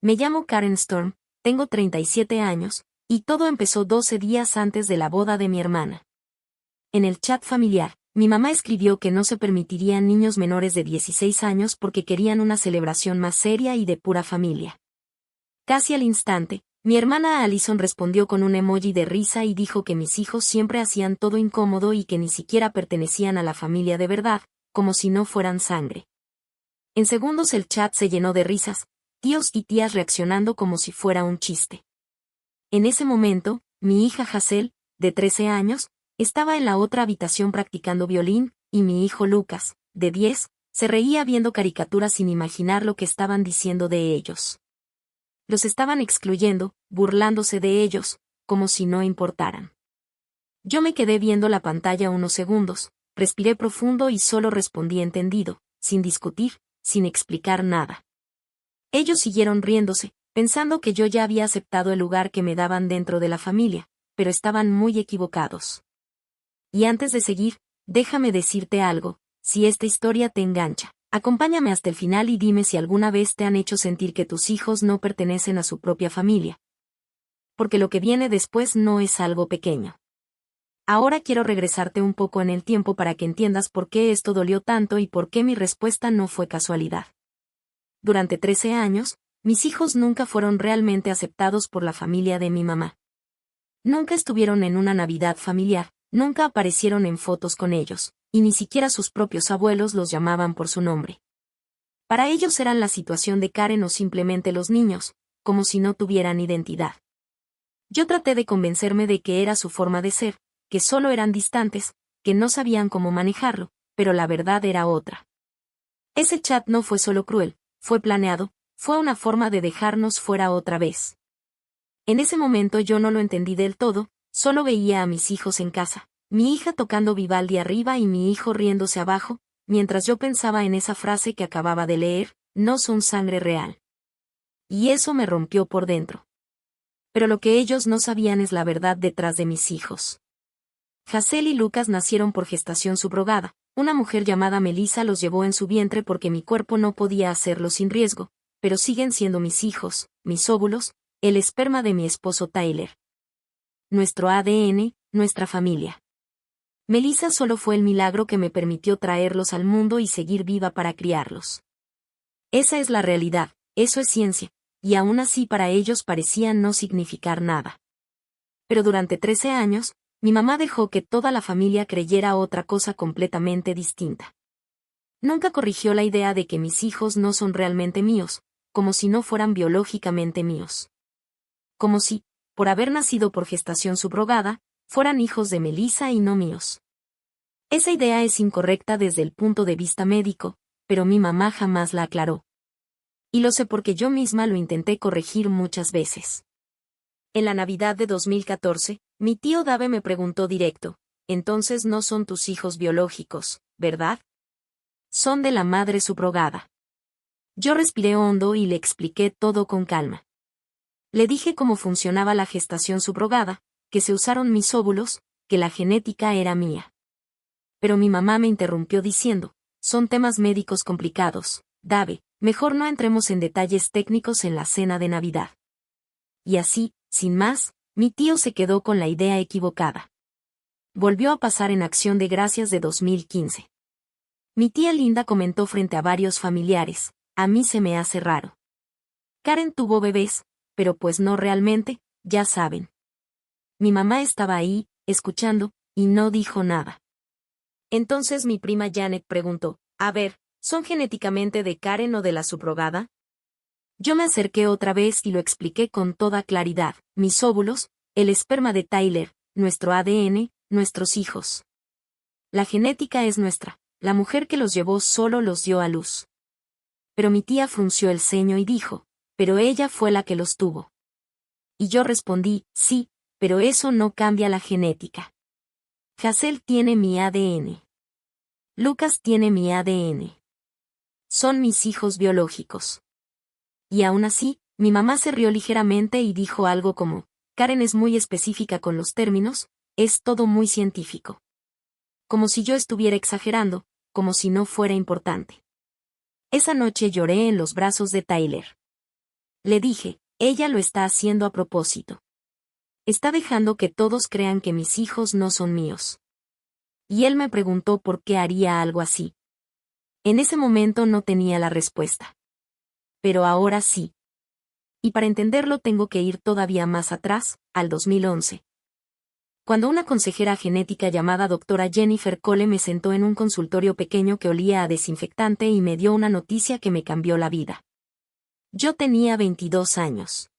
Me llamo Karen Storm, tengo 37 años, y todo empezó 12 días antes de la boda de mi hermana. En el chat familiar, mi mamá escribió que no se permitirían niños menores de 16 años porque querían una celebración más seria y de pura familia. Casi al instante, mi hermana Allison respondió con un emoji de risa y dijo que mis hijos siempre hacían todo incómodo y que ni siquiera pertenecían a la familia de verdad, como si no fueran sangre. En segundos el chat se llenó de risas, tíos y tías reaccionando como si fuera un chiste. En ese momento, mi hija Hazel, de 13 años, estaba en la otra habitación practicando violín, y mi hijo Lucas, de 10, se reía viendo caricaturas sin imaginar lo que estaban diciendo de ellos. Los estaban excluyendo, burlándose de ellos, como si no importaran. Yo me quedé viendo la pantalla unos segundos, respiré profundo y solo respondí entendido, sin discutir, sin explicar nada. Ellos siguieron riéndose, pensando que yo ya había aceptado el lugar que me daban dentro de la familia, pero estaban muy equivocados. Y antes de seguir, déjame decirte algo, si esta historia te engancha, acompáñame hasta el final y dime si alguna vez te han hecho sentir que tus hijos no pertenecen a su propia familia. Porque lo que viene después no es algo pequeño. Ahora quiero regresarte un poco en el tiempo para que entiendas por qué esto dolió tanto y por qué mi respuesta no fue casualidad. Durante 13 años, mis hijos nunca fueron realmente aceptados por la familia de mi mamá. Nunca estuvieron en una Navidad familiar, nunca aparecieron en fotos con ellos, y ni siquiera sus propios abuelos los llamaban por su nombre. Para ellos eran la situación de Karen o simplemente los niños, como si no tuvieran identidad. Yo traté de convencerme de que era su forma de ser, que solo eran distantes, que no sabían cómo manejarlo, pero la verdad era otra. Ese chat no fue solo cruel, fue planeado, fue una forma de dejarnos fuera otra vez. En ese momento yo no lo entendí del todo, solo veía a mis hijos en casa, mi hija tocando Vivaldi arriba y mi hijo riéndose abajo, mientras yo pensaba en esa frase que acababa de leer, no son sangre real. Y eso me rompió por dentro. Pero lo que ellos no sabían es la verdad detrás de mis hijos. Hazel y Lucas nacieron por gestación subrogada, una mujer llamada Melissa los llevó en su vientre porque mi cuerpo no podía hacerlo sin riesgo, pero siguen siendo mis hijos, mis óvulos, el esperma de mi esposo Tyler. Nuestro ADN, nuestra familia. Melissa solo fue el milagro que me permitió traerlos al mundo y seguir viva para criarlos. Esa es la realidad, eso es ciencia, y aún así para ellos parecía no significar nada. Pero durante 13 años, mi mamá dejó que toda la familia creyera otra cosa completamente distinta. Nunca corrigió la idea de que mis hijos no son realmente míos, como si no fueran biológicamente míos. Como si, por haber nacido por gestación subrogada, fueran hijos de Melissa y no míos. Esa idea es incorrecta desde el punto de vista médico, pero mi mamá jamás la aclaró. Y lo sé porque yo misma lo intenté corregir muchas veces. En la Navidad de 2014, mi tío Dave me preguntó directo, entonces no son tus hijos biológicos, ¿verdad? Son de la madre subrogada. Yo respiré hondo y le expliqué todo con calma. Le dije cómo funcionaba la gestación subrogada, que se usaron mis óvulos, que la genética era mía. Pero mi mamá me interrumpió diciendo, son temas médicos complicados, Dave, mejor no entremos en detalles técnicos en la cena de Navidad. Y así, sin más, mi tío se quedó con la idea equivocada. Volvió a pasar en Acción de Gracias de 2015. Mi tía Linda comentó frente a varios familiares, a mí se me hace raro. Karen tuvo bebés, pero pues no realmente, ya saben. Mi mamá estaba ahí, escuchando, y no dijo nada. Entonces mi prima Janet preguntó, a ver, ¿son genéticamente de Karen o de la subrogada? Yo me acerqué otra vez y lo expliqué con toda claridad, mis óvulos, el esperma de Tyler, nuestro ADN, nuestros hijos. La genética es nuestra, la mujer que los llevó solo los dio a luz. Pero mi tía frunció el ceño y dijo, pero ella fue la que los tuvo. Y yo respondí, sí, pero eso no cambia la genética. Hazel tiene mi ADN. Lucas tiene mi ADN. Son mis hijos biológicos. Y aún así, mi mamá se rió ligeramente y dijo algo como, Karen es muy específica con los términos, es todo muy científico. Como si yo estuviera exagerando, como si no fuera importante. Esa noche lloré en los brazos de Tyler. Le dije, ella lo está haciendo a propósito. Está dejando que todos crean que mis hijos no son míos. Y él me preguntó por qué haría algo así. En ese momento no tenía la respuesta. Pero ahora sí. Y para entenderlo tengo que ir todavía más atrás, al 2011. Cuando una consejera genética llamada doctora Jennifer Cole me sentó en un consultorio pequeño que olía a desinfectante y me dio una noticia que me cambió la vida. Yo tenía 22 años.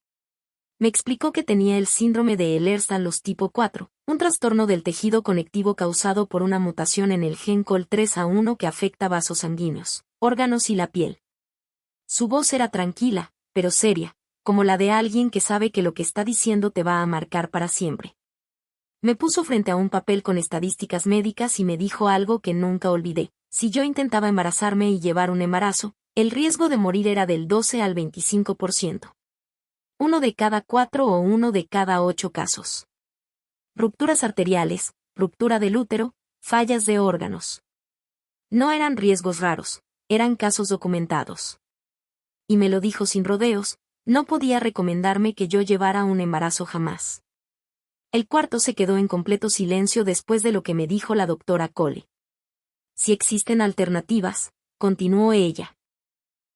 Me explicó que tenía el síndrome de Ehlers-Danlos tipo 4, un trastorno del tejido conectivo causado por una mutación en el gen COL3A1 que afecta vasos sanguíneos, órganos y la piel. Su voz era tranquila, pero seria, como la de alguien que sabe que lo que está diciendo te va a marcar para siempre. Me puso frente a un papel con estadísticas médicas y me dijo algo que nunca olvidé. Si yo intentaba embarazarme y llevar un embarazo, el riesgo de morir era del 12 al 25%. 1 de cada 4 o 1 de cada 8 casos. Rupturas arteriales, ruptura del útero, fallas de órganos. No eran riesgos raros, eran casos documentados. Y me lo dijo sin rodeos, no podía recomendarme que yo llevara un embarazo jamás. El cuarto se quedó en completo silencio después de lo que me dijo la doctora Cole. Si existen alternativas, continuó ella.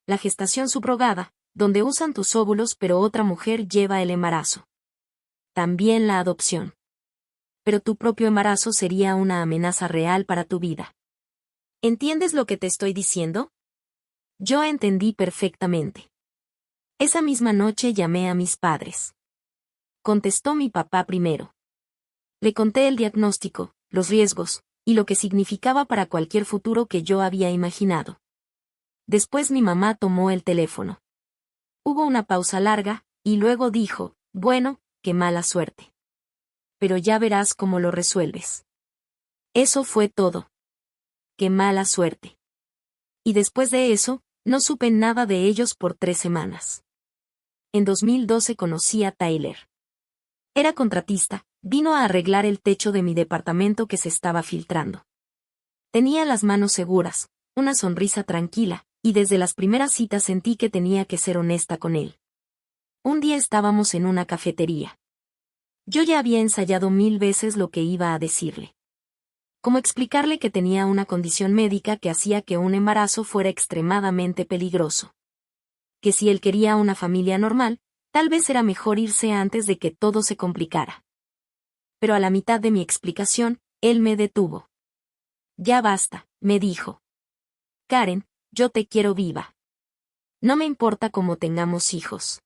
La gestación subrogada, donde usan tus óvulos pero otra mujer lleva el embarazo. También la adopción. Pero tu propio embarazo sería una amenaza real para tu vida. ¿Entiendes lo que te estoy diciendo? Yo entendí perfectamente. Esa misma noche llamé a mis padres. Contestó mi papá primero. Le conté el diagnóstico, los riesgos, y lo que significaba para cualquier futuro que yo había imaginado. Después mi mamá tomó el teléfono. Hubo una pausa larga, y luego dijo, bueno, qué mala suerte. Pero ya verás cómo lo resuelves. Eso fue todo. Qué mala suerte. Y después de eso, no supe nada de ellos por 3 semanas. En 2012 conocí a Tyler. Era contratista, vino a arreglar el techo de mi departamento que se estaba filtrando. Tenía las manos seguras, una sonrisa tranquila, y desde las primeras citas sentí que tenía que ser honesta con él. Un día estábamos en una cafetería. Yo ya había ensayado 1000 veces lo que iba a decirle. Cómo explicarle que tenía una condición médica que hacía que un embarazo fuera extremadamente peligroso. Que si él quería una familia normal, tal vez era mejor irse antes de que todo se complicara. Pero a la mitad de mi explicación, él me detuvo. Ya basta, me dijo. Karen, yo te quiero viva. No me importa cómo tengamos hijos.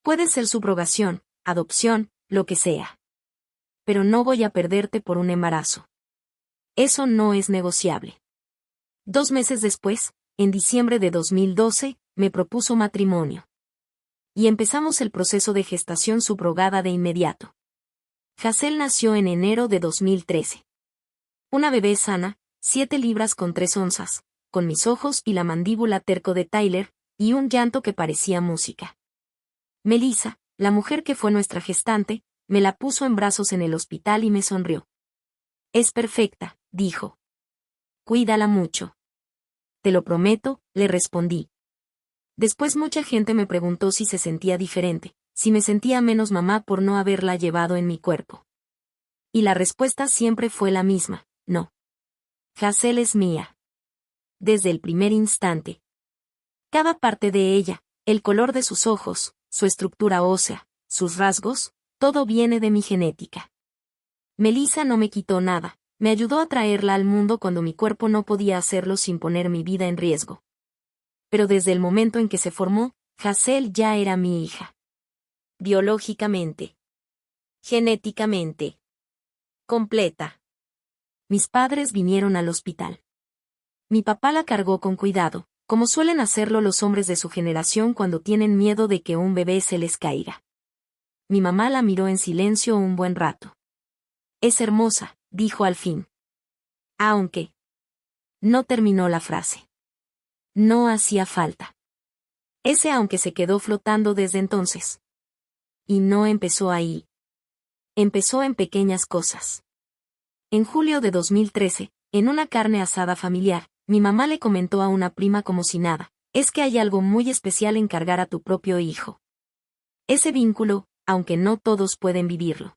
Puede ser subrogación, adopción, lo que sea. Pero no voy a perderte por un embarazo. Eso no es negociable. 2 meses después, en diciembre de 2012, me propuso matrimonio. Y empezamos el proceso de gestación subrogada de inmediato. Hazel nació en enero de 2013. Una bebé sana, 7 libras con 3 onzas, con mis ojos y la mandíbula terco de Tyler, y un llanto que parecía música. Melissa, la mujer que fue nuestra gestante, me la puso en brazos en el hospital y me sonrió. Es perfecta, dijo. Cuídala mucho. Te lo prometo, le respondí. Después mucha gente me preguntó si se sentía diferente, si me sentía menos mamá por no haberla llevado en mi cuerpo. Y la respuesta siempre fue la misma, no. Hazel es mía. Desde el primer instante. Cada parte de ella, el color de sus ojos, su estructura ósea, sus rasgos, todo viene de mi genética. Melissa no me quitó nada, me ayudó a traerla al mundo cuando mi cuerpo no podía hacerlo sin poner mi vida en riesgo. Pero desde el momento en que se formó, Hazel ya era mi hija. Biológicamente. Genéticamente. Completa. Mis padres vinieron al hospital. Mi papá la cargó con cuidado, como suelen hacerlo los hombres de su generación cuando tienen miedo de que un bebé se les caiga. Mi mamá la miró en silencio un buen rato. Es hermosa, dijo al fin. Aunque. No terminó la frase. No hacía falta. Ese aunque se quedó flotando desde entonces. Y no empezó ahí. Empezó en pequeñas cosas. En julio de 2013, en una carne asada familiar, mi mamá le comentó a una prima como si nada, es que hay algo muy especial en cargar a tu propio hijo. Ese vínculo, aunque no todos pueden vivirlo.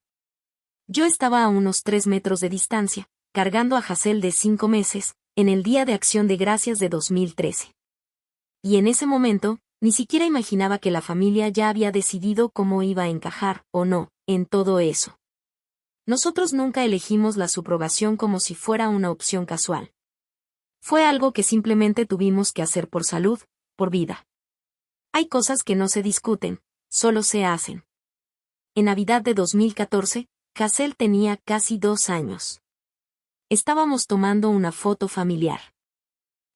Yo estaba a unos 3 metros de distancia, cargando a Hazel de 5 meses, en el Día de Acción de Gracias de 2013. Y en ese momento, ni siquiera imaginaba que la familia ya había decidido cómo iba a encajar, o no, en todo eso. Nosotros nunca elegimos la subrogación como si fuera una opción casual. Fue algo que simplemente tuvimos que hacer por salud, por vida. Hay cosas que no se discuten, solo se hacen. En Navidad de 2014, Hazel tenía casi 2 años. Estábamos tomando una foto familiar.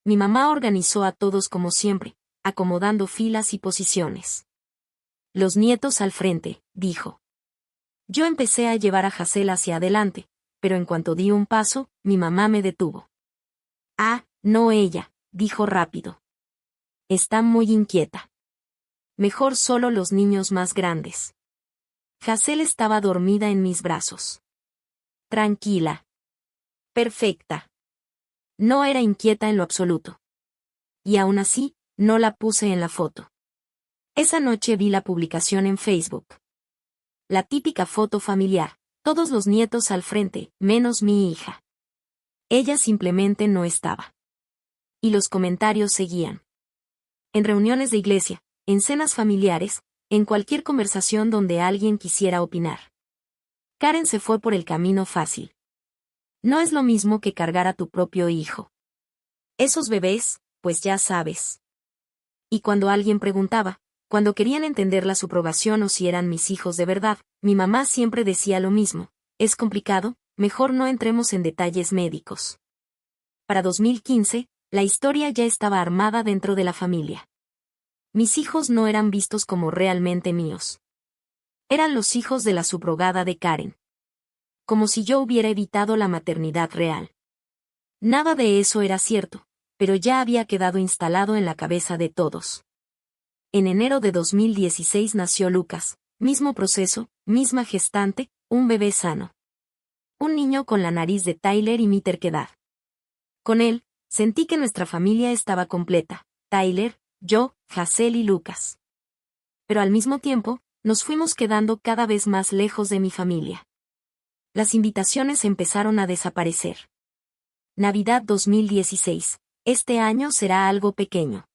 Mi mamá organizó a todos como siempre, acomodando filas y posiciones. Los nietos al frente, dijo. Yo empecé a llevar a Hazel hacia adelante, pero en cuanto di un paso, mi mamá me detuvo. Ah, no ella, dijo rápido. Está muy inquieta. Mejor solo los niños más grandes. Hazel estaba dormida en mis brazos. Tranquila. Perfecta. No era inquieta en lo absoluto. Y aún así, no la puse en la foto. Esa noche vi la publicación en Facebook. La típica foto familiar, todos los nietos al frente, menos mi hija. Ella simplemente no estaba. Y los comentarios seguían. En reuniones de iglesia, en cenas familiares, en cualquier conversación donde alguien quisiera opinar. Karen se fue por el camino fácil. No es lo mismo que cargar a tu propio hijo. Esos bebés, pues ya sabes. Y cuando alguien preguntaba, cuando querían entender la subrogación o si eran mis hijos de verdad, mi mamá siempre decía lo mismo: es complicado, mejor no entremos en detalles médicos. Para 2015, la historia ya estaba armada dentro de la familia. Mis hijos no eran vistos como realmente míos. Eran los hijos de la subrogada de Karen. Como si yo hubiera evitado la maternidad real. Nada de eso era cierto, pero ya había quedado instalado en la cabeza de todos. En enero de 2016 nació Lucas, mismo proceso, misma gestante, un bebé sano. Un niño con la nariz de Tyler y mi terquedad. Con él, sentí que nuestra familia estaba completa: Tyler, yo, Hazel y Lucas. Pero al mismo tiempo, nos fuimos quedando cada vez más lejos de mi familia. Las invitaciones empezaron a desaparecer. Navidad 2016. Este año será algo pequeño.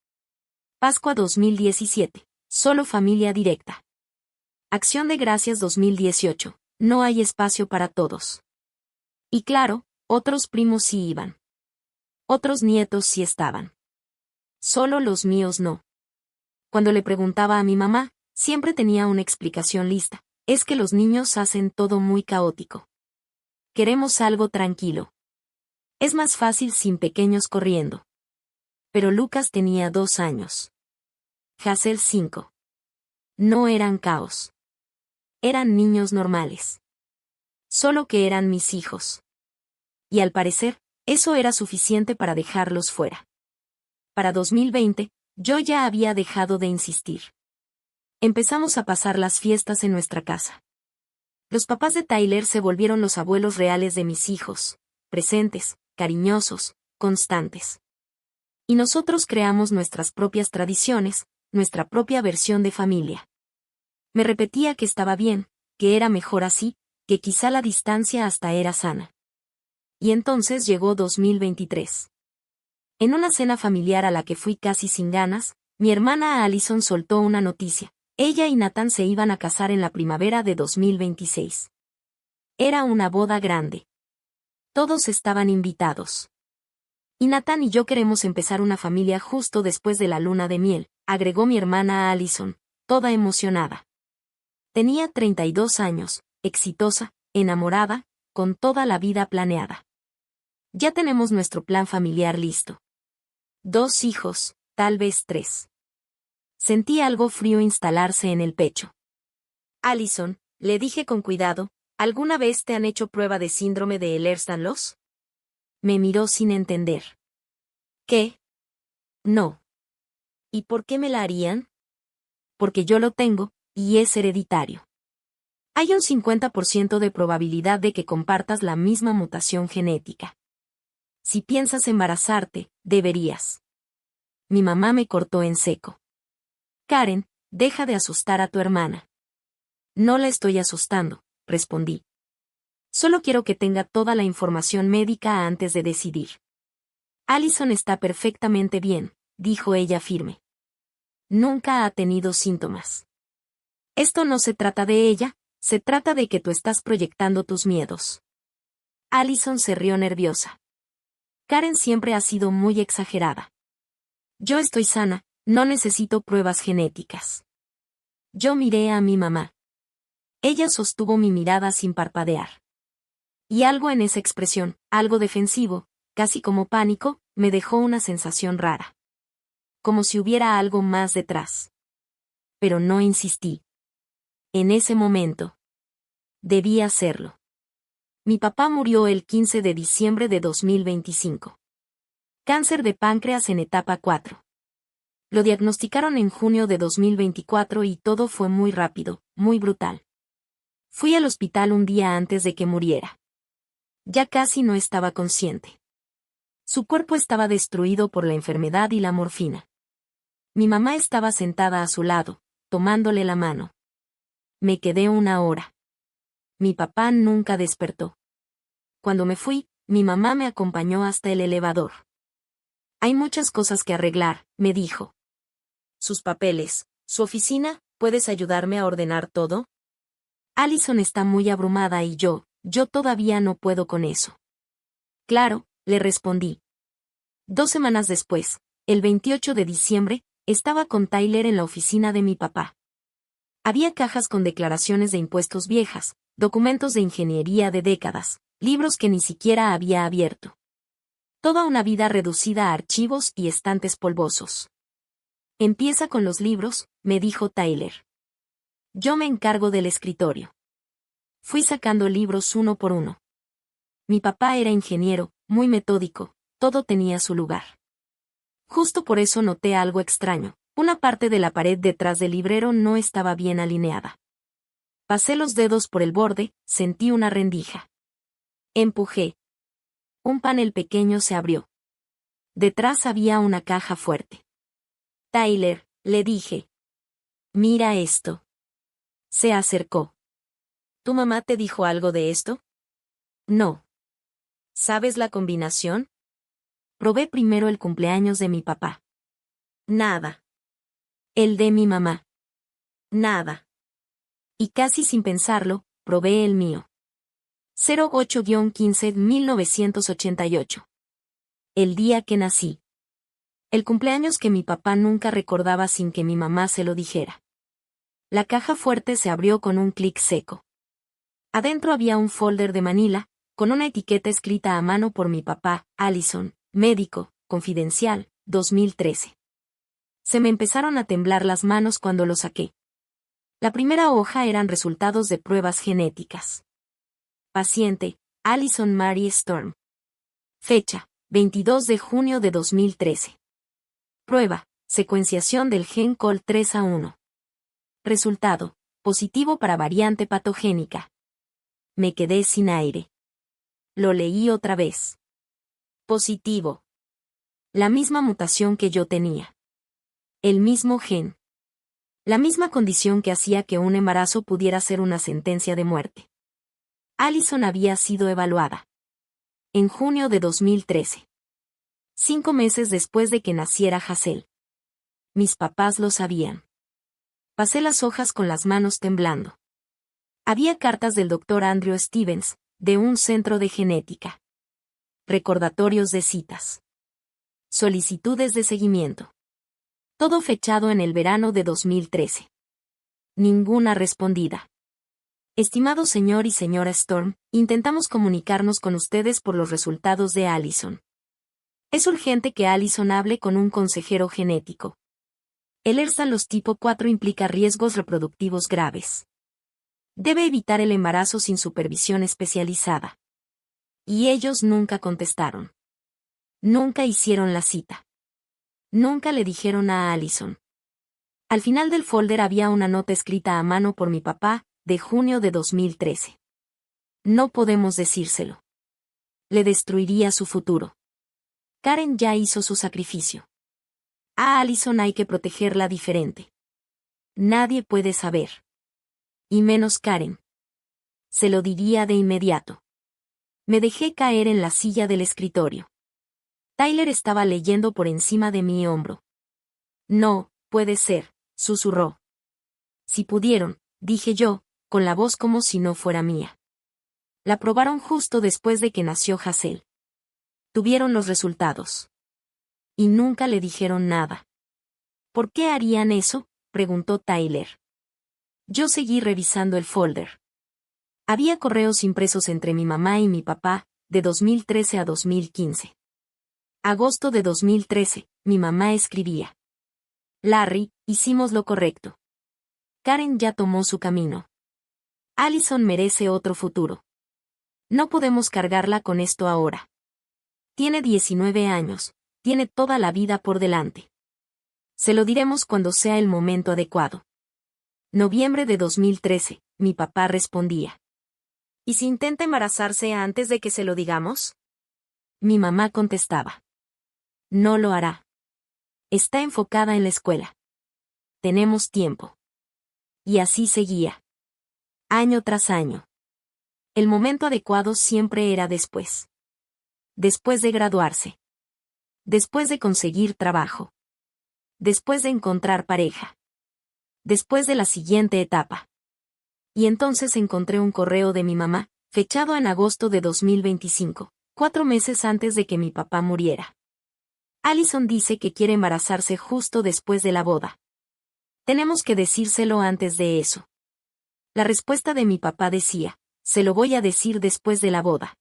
Pascua 2017. Solo familia directa. Acción de Gracias 2018. No hay espacio para todos. Y claro, otros primos sí iban. Otros nietos sí estaban. Solo los míos no. Cuando le preguntaba a mi mamá, siempre tenía una explicación lista: es que los niños hacen todo muy caótico. Queremos algo tranquilo. Es más fácil sin pequeños corriendo. Pero Lucas tenía 2 años. Hazel 5. No eran caos. Eran niños normales. Solo que eran mis hijos. Y al parecer, eso era suficiente para dejarlos fuera. Para 2020, yo ya había dejado de insistir. Empezamos a pasar las fiestas en nuestra casa. Los papás de Tyler se volvieron los abuelos reales de mis hijos, presentes, cariñosos, constantes. Y nosotros creamos nuestras propias tradiciones, nuestra propia versión de familia. Me repetía que estaba bien, que era mejor así, que quizá la distancia hasta era sana. Y entonces llegó 2023. En una cena familiar a la que fui casi sin ganas, mi hermana Allison soltó una noticia: ella y Nathan se iban a casar en la primavera de 2026. Era una boda grande. Todos estaban invitados. Y Nathan y yo queremos empezar una familia justo después de la luna de miel, agregó mi hermana Allison, toda emocionada. Tenía 32 años, exitosa, enamorada, con toda la vida planeada. Ya tenemos nuestro plan familiar listo. 2 hijos, tal vez 3. Sentí algo frío instalarse en el pecho. Allison, le dije con cuidado, ¿alguna vez te han hecho prueba de síndrome de Ehlers-Danlos? Me miró sin entender. ¿Qué? No. ¿Y por qué me la harían? Porque yo lo tengo, y es hereditario. Hay un 50% de probabilidad de que compartas la misma mutación genética. Si piensas embarazarte, deberías. mi mamá me cortó en seco. Karen, deja de asustar a tu hermana. No la estoy asustando, respondí. Solo quiero que tenga toda la información médica antes de decidir. Allison está perfectamente bien, dijo ella firme. Nunca ha tenido síntomas. Esto no se trata de ella, se trata de que tú estás proyectando tus miedos. Allison se rió nerviosa. Karen siempre ha sido muy exagerada. Yo estoy sana, no necesito pruebas genéticas. Yo miré a mi mamá. Ella sostuvo mi mirada sin parpadear. Y algo en esa expresión, algo defensivo, casi como pánico, me dejó una sensación rara. Como si hubiera algo más detrás. Pero no insistí. En ese momento. Debía hacerlo. Mi papá murió el 15 de diciembre de 2025. Cáncer de páncreas en etapa 4. Lo diagnosticaron en junio de 2024 y todo fue muy rápido, muy brutal. Fui al hospital un día antes de que muriera. Ya casi no estaba consciente. Su cuerpo estaba destruido por la enfermedad y la morfina. Mi mamá estaba sentada a su lado, tomándole la mano. Me quedé una hora. Mi papá nunca despertó. Cuando me fui, mi mamá me acompañó hasta el elevador. Hay muchas cosas que arreglar, me dijo. Sus papeles, su oficina, ¿puedes ayudarme a ordenar todo? Allison está muy abrumada y yo todavía no puedo con eso. Claro, le respondí. 2 semanas después, el 28 de diciembre, estaba con Tyler en la oficina de mi papá. Había cajas con declaraciones de impuestos viejas, documentos de ingeniería de décadas, libros que ni siquiera había abierto. Toda una vida reducida a archivos y estantes polvosos. Empieza con los libros, me dijo Tyler. Yo me encargo del escritorio. Fui sacando libros uno por uno. Mi papá era ingeniero, muy metódico, todo tenía su lugar. Justo por eso noté algo extraño. Una parte de la pared detrás del librero no estaba bien alineada. Pasé los dedos por el borde, sentí una rendija. Empujé. Un panel pequeño se abrió. Detrás había una caja fuerte. Tyler, le dije. Mira esto. Se acercó. ¿Tu mamá te dijo algo de esto? No. ¿Sabes la combinación? Probé primero el cumpleaños de mi papá. Nada. El de mi mamá. Nada. Y casi sin pensarlo, probé el mío. 08-15-1988. El día que nací. El cumpleaños que mi papá nunca recordaba sin que mi mamá se lo dijera. La caja fuerte se abrió con un clic seco. Adentro había un folder de Manila, con una etiqueta escrita a mano por mi papá, Allison, médico, confidencial, 2013. Se me empezaron a temblar las manos cuando lo saqué. La primera hoja eran resultados de pruebas genéticas. Paciente, Allison Mary Storm. Fecha, 22 de junio de 2013. Prueba, secuenciación del gen COL3A1. Resultado, positivo para variante patogénica. Me quedé sin aire. Lo leí otra vez. Positivo. La misma mutación que yo tenía. El mismo gen. La misma condición que hacía que un embarazo pudiera ser una sentencia de muerte. Allison había sido evaluada. En junio de 2013. 5 meses después de que naciera Hazel. Mis papás lo sabían. Pasé las hojas con las manos temblando. Había cartas del Dr. Andrew Stevens, de un centro de genética. Recordatorios de citas. Solicitudes de seguimiento. Todo fechado en el verano de 2013. Ninguna respondida. Estimado señor y señora Storm, intentamos comunicarnos con ustedes por los resultados de Allison. Es urgente que Allison hable con un consejero genético. El ERSA-Los tipo 4 implica riesgos reproductivos graves. Debe evitar el embarazo sin supervisión especializada. Y ellos nunca contestaron. Nunca hicieron la cita. Nunca le dijeron a Allison. Al final del folder había una nota escrita a mano por mi papá, de junio de 2013. No podemos decírselo. Le destruiría su futuro. Karen ya hizo su sacrificio. A Allison hay que protegerla diferente. Nadie puede saber. Y menos Karen. Se lo diría de inmediato. Me dejé caer en la silla del escritorio. Tyler estaba leyendo por encima de mi hombro. No, puede ser, susurró. Si pudieron, dije yo, con la voz como si no fuera mía. La probaron justo después de que nació Hazel. Tuvieron los resultados. Y nunca le dijeron nada. ¿Por qué harían eso?, preguntó Tyler. Yo seguí revisando el folder. Había correos impresos entre mi mamá y mi papá, de 2013 a 2015. Agosto de 2013, mi mamá escribía. Larry, hicimos lo correcto. Karen ya tomó su camino. Allison merece otro futuro. No podemos cargarla con esto ahora. Tiene 19 años, tiene toda la vida por delante. Se lo diremos cuando sea el momento adecuado. Noviembre de 2013, mi papá respondía. ¿Y si intenta embarazarse antes de que se lo digamos? Mi mamá contestaba. No lo hará. Está enfocada en la escuela. Tenemos tiempo. Y así seguía. Año tras año. El momento adecuado siempre era después. Después de graduarse. Después de conseguir trabajo. Después de encontrar pareja. Después de la siguiente etapa. Y entonces encontré un correo de mi mamá, fechado en agosto de 2025, 4 meses antes de que mi papá muriera. Allison dice que quiere embarazarse justo después de la boda. Tenemos que decírselo antes de eso. La respuesta de mi papá decía, se lo voy a decir después de la boda.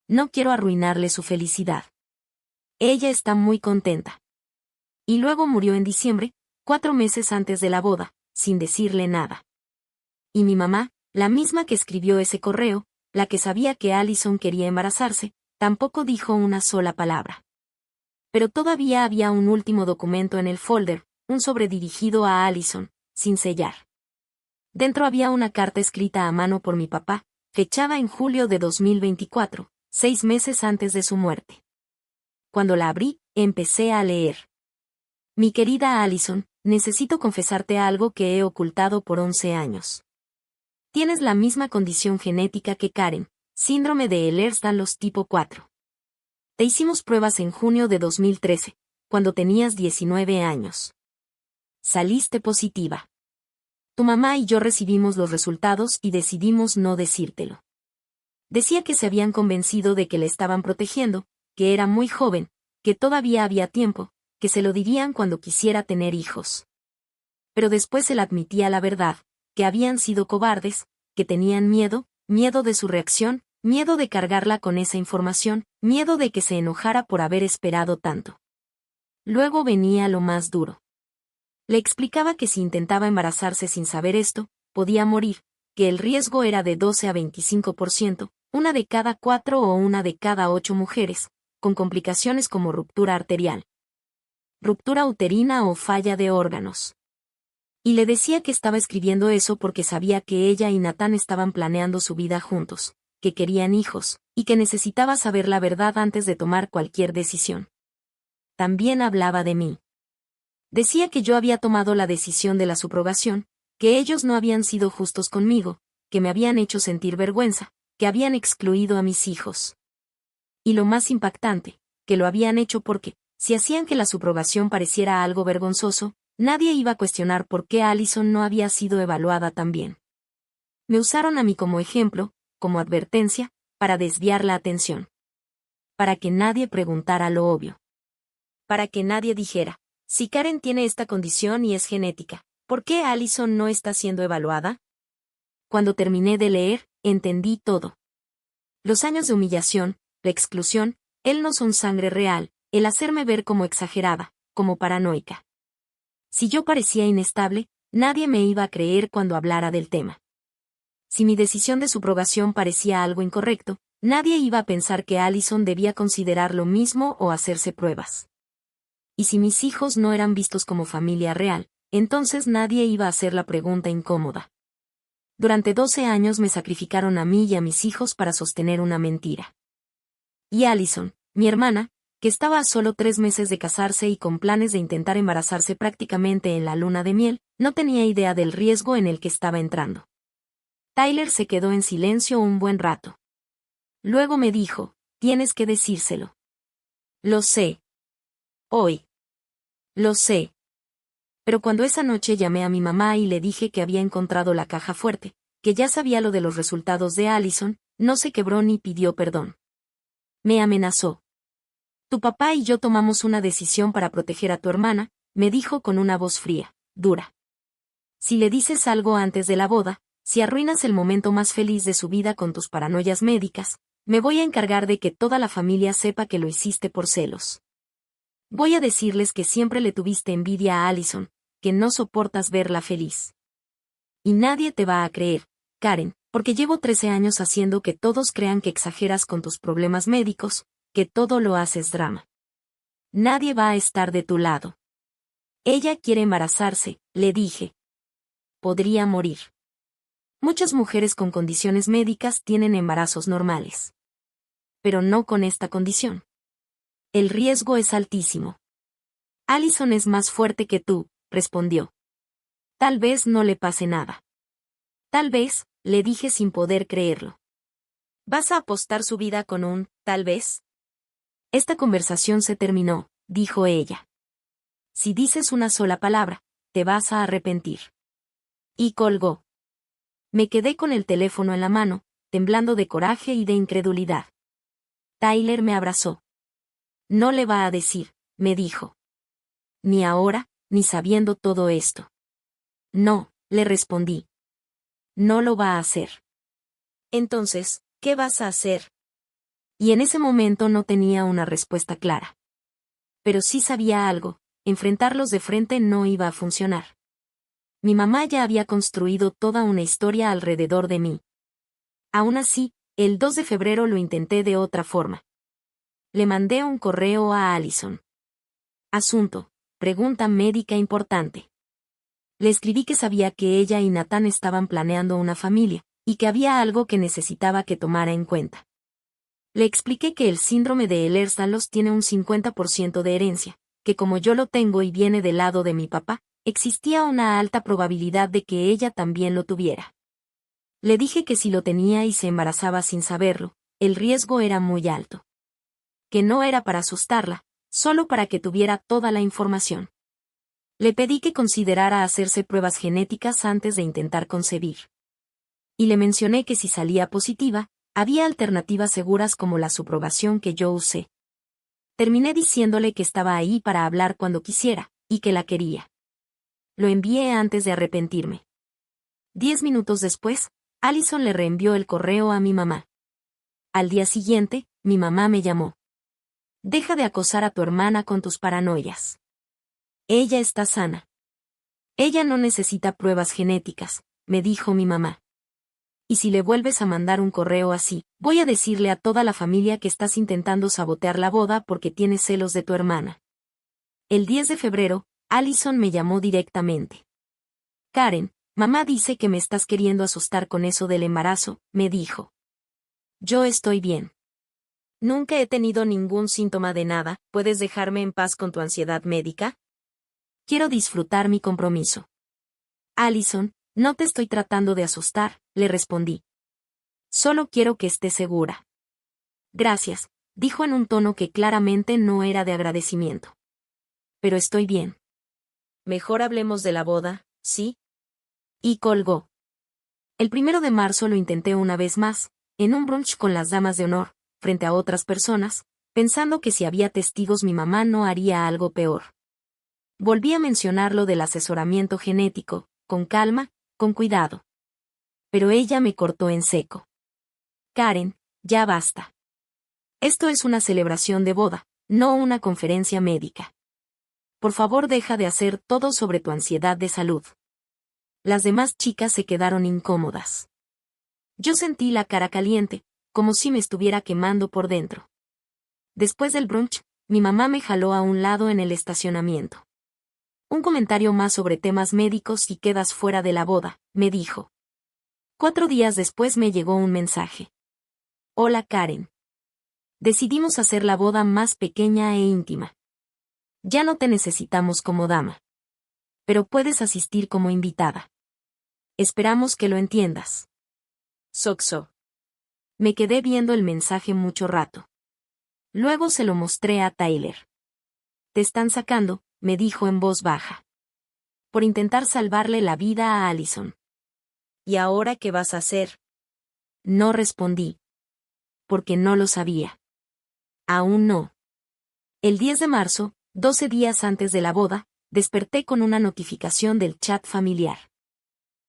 No quiero arruinarle su felicidad. Ella está muy contenta. Y luego murió en diciembre, 4 meses antes de la boda, sin decirle nada. Y mi mamá, la misma que escribió ese correo, la que sabía que Allison quería embarazarse, tampoco dijo una sola palabra. Pero todavía había un último documento en el folder, un sobre dirigido a Allison, sin sellar. Dentro había una carta escrita a mano por mi papá, fechada en julio de 2024, 6 meses antes de su muerte. Cuando la abrí, empecé a leer. Mi querida Allison, necesito confesarte algo que he ocultado por 11 años. Tienes la misma condición genética que Karen, síndrome de Ehlers-Danlos tipo 4. Te hicimos pruebas en junio de 2013, cuando tenías 19 años. Saliste positiva. Tu mamá y yo recibimos los resultados y decidimos no decírtelo. Decía que se habían convencido de que le estaban protegiendo, que era muy joven, que todavía había tiempo, que se lo dirían cuando quisiera tener hijos. Pero después él admitía la verdad, que habían sido cobardes, que tenían miedo, miedo de su reacción, miedo de cargarla con esa información, miedo de que se enojara por haber esperado tanto. Luego venía lo más duro. Le explicaba que si intentaba embarazarse sin saber esto, podía morir, que el riesgo era de 12 a 25%, una de cada 4 o una de cada 8 mujeres, con complicaciones como ruptura arterial, ruptura uterina o falla de órganos. Y le decía que estaba escribiendo eso porque sabía que ella y Nathan estaban planeando su vida juntos, que querían hijos, y que necesitaba saber la verdad antes de tomar cualquier decisión. También hablaba de mí. Decía que yo había tomado la decisión de la subrogación, que ellos no habían sido justos conmigo, que me habían hecho sentir vergüenza, que habían excluido a mis hijos. Y lo más impactante, que lo habían hecho porque, si hacían que la subrogación pareciera algo vergonzoso, nadie iba a cuestionar por qué Allison no había sido evaluada tan bien. Me usaron a mí como ejemplo, como advertencia, para desviar la atención. Para que nadie preguntara lo obvio. Para que nadie dijera, si Karen tiene esta condición y es genética, ¿por qué Allison no está siendo evaluada? Cuando terminé de leer, entendí todo. Los años de humillación, la exclusión, él no son sangre real, el hacerme ver como exagerada, como paranoica. Si yo parecía inestable, nadie me iba a creer cuando hablara del tema. Si mi decisión de subrogación parecía algo incorrecto, nadie iba a pensar que Allison debía considerar lo mismo o hacerse pruebas. Y si mis hijos no eran vistos como familia real, entonces nadie iba a hacer la pregunta incómoda. Durante 12 años me sacrificaron a mí y a mis hijos para sostener una mentira. Y Allison, mi hermana, que estaba a solo 3 meses de casarse y con planes de intentar embarazarse prácticamente en la luna de miel, no tenía idea del riesgo en el que estaba entrando. Tyler se quedó en silencio un buen rato. Luego me dijo, tienes que decírselo. Lo sé. Hoy. Lo sé. Pero cuando esa noche llamé a mi mamá y le dije que había encontrado la caja fuerte, que ya sabía lo de los resultados de Allison, no se quebró ni pidió perdón. Me amenazó. Tu papá y yo tomamos una decisión para proteger a tu hermana, me dijo con una voz fría, dura. Si le dices algo antes de la boda, si arruinas el momento más feliz de su vida con tus paranoias médicas, me voy a encargar de que toda la familia sepa que lo hiciste por celos. Voy a decirles que siempre le tuviste envidia a Allison, que no soportas verla feliz. Y nadie te va a creer, Karen, porque llevo 13 años haciendo que todos crean que exageras con tus problemas médicos, que todo lo haces drama. Nadie va a estar de tu lado. Ella quiere embarazarse, le dije. Podría morir. Muchas mujeres con condiciones médicas tienen embarazos normales. Pero no con esta condición. El riesgo es altísimo. Allison es más fuerte que tú, respondió. Tal vez no le pase nada. Tal vez, le dije sin poder creerlo. ¿Vas a apostar su vida con un, tal vez? Esta conversación se terminó, dijo ella. Si dices una sola palabra, te vas a arrepentir. Y colgó. Me quedé con el teléfono en la mano, temblando de coraje y de incredulidad. Tyler me abrazó. No le va a decir, me dijo. Ni ahora, ni sabiendo todo esto. No, le respondí. No lo va a hacer. Entonces, ¿qué vas a hacer? Y en ese momento no tenía una respuesta clara. Pero sí sabía algo, enfrentarlos de frente no iba a funcionar. Mi mamá ya había construido toda una historia alrededor de mí. Aún así, el 2 de febrero lo intenté de otra forma. Le mandé un correo a Allison. Asunto, pregunta médica importante. Le escribí que sabía que ella y Nathan estaban planeando una familia, y que había algo que necesitaba que tomara en cuenta. Le expliqué que el síndrome de Ehlers-Danlos tiene un 50% de herencia, que como yo lo tengo y viene del lado de mi papá, existía una alta probabilidad de que ella también lo tuviera. Le dije que si lo tenía y se embarazaba sin saberlo, el riesgo era muy alto. Que no era para asustarla, solo para que tuviera toda la información. Le pedí que considerara hacerse pruebas genéticas antes de intentar concebir. Y le mencioné que si salía positiva, había alternativas seguras como la subrogación que yo usé. Terminé diciéndole que estaba ahí para hablar cuando quisiera, y que la quería. Lo envié antes de arrepentirme. 10 minutos después, Allison le reenvió el correo a mi mamá. Al día siguiente, mi mamá me llamó. Deja de acosar a tu hermana con tus paranoias. Ella está sana. Ella no necesita pruebas genéticas, me dijo mi mamá. Y si le vuelves a mandar un correo así, voy a decirle a toda la familia que estás intentando sabotear la boda porque tienes celos de tu hermana. El 10 de febrero, Allison me llamó directamente. Karen, mamá dice que me estás queriendo asustar con eso del embarazo, me dijo. Yo estoy bien. Nunca he tenido ningún síntoma de nada, ¿puedes dejarme en paz con tu ansiedad médica? Quiero disfrutar mi compromiso. Allison, no te estoy tratando de asustar, le respondí. Solo quiero que estés segura. Gracias, dijo en un tono que claramente no era de agradecimiento. Pero estoy bien. Mejor hablemos de la boda, ¿sí? Y colgó. El 1 de marzo lo intenté una vez más, en un brunch con las damas de honor, frente a otras personas, pensando que si había testigos mi mamá no haría algo peor. Volví a mencionar lo del asesoramiento genético, con calma, con cuidado. Pero ella me cortó en seco. Karen, ya basta. Esto es una celebración de boda, no una conferencia médica. Por favor, deja de hacer todo sobre tu ansiedad de salud. Las demás chicas se quedaron incómodas. Yo sentí la cara caliente, como si me estuviera quemando por dentro. Después del brunch, mi mamá me jaló a un lado en el estacionamiento. Un comentario más sobre temas médicos y quedas fuera de la boda, me dijo. 4 días después me llegó un mensaje. Hola Karen. Decidimos hacer la boda más pequeña e íntima. Ya no te necesitamos como dama. Pero puedes asistir como invitada. Esperamos que lo entiendas. Soxo. Me quedé viendo el mensaje mucho rato. Luego se lo mostré a Tyler. Te están sacando, me dijo en voz baja. Por intentar salvarle la vida a Allison. ¿Y ahora qué vas a hacer? No respondí. Porque no lo sabía. Aún no. El 10 de marzo, 12 días antes de la boda, desperté con una notificación del chat familiar.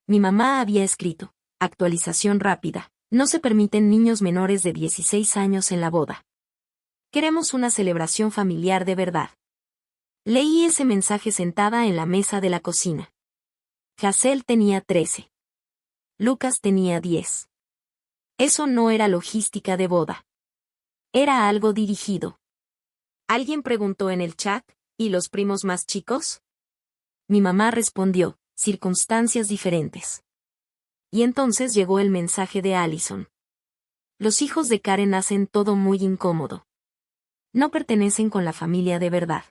Mi mamá había escrito, actualización rápida, no se permiten niños menores de 16 años en la boda. Queremos una celebración familiar de verdad. Leí ese mensaje sentada en la mesa de la cocina. Hazel tenía 13. Lucas tenía 10. Eso no era logística de boda. Era algo dirigido. Alguien preguntó en el chat, ¿y los primos más chicos? Mi mamá respondió, circunstancias diferentes. Y entonces llegó el mensaje de Allison. Los hijos de Karen hacen todo muy incómodo. No pertenecen con la familia de verdad.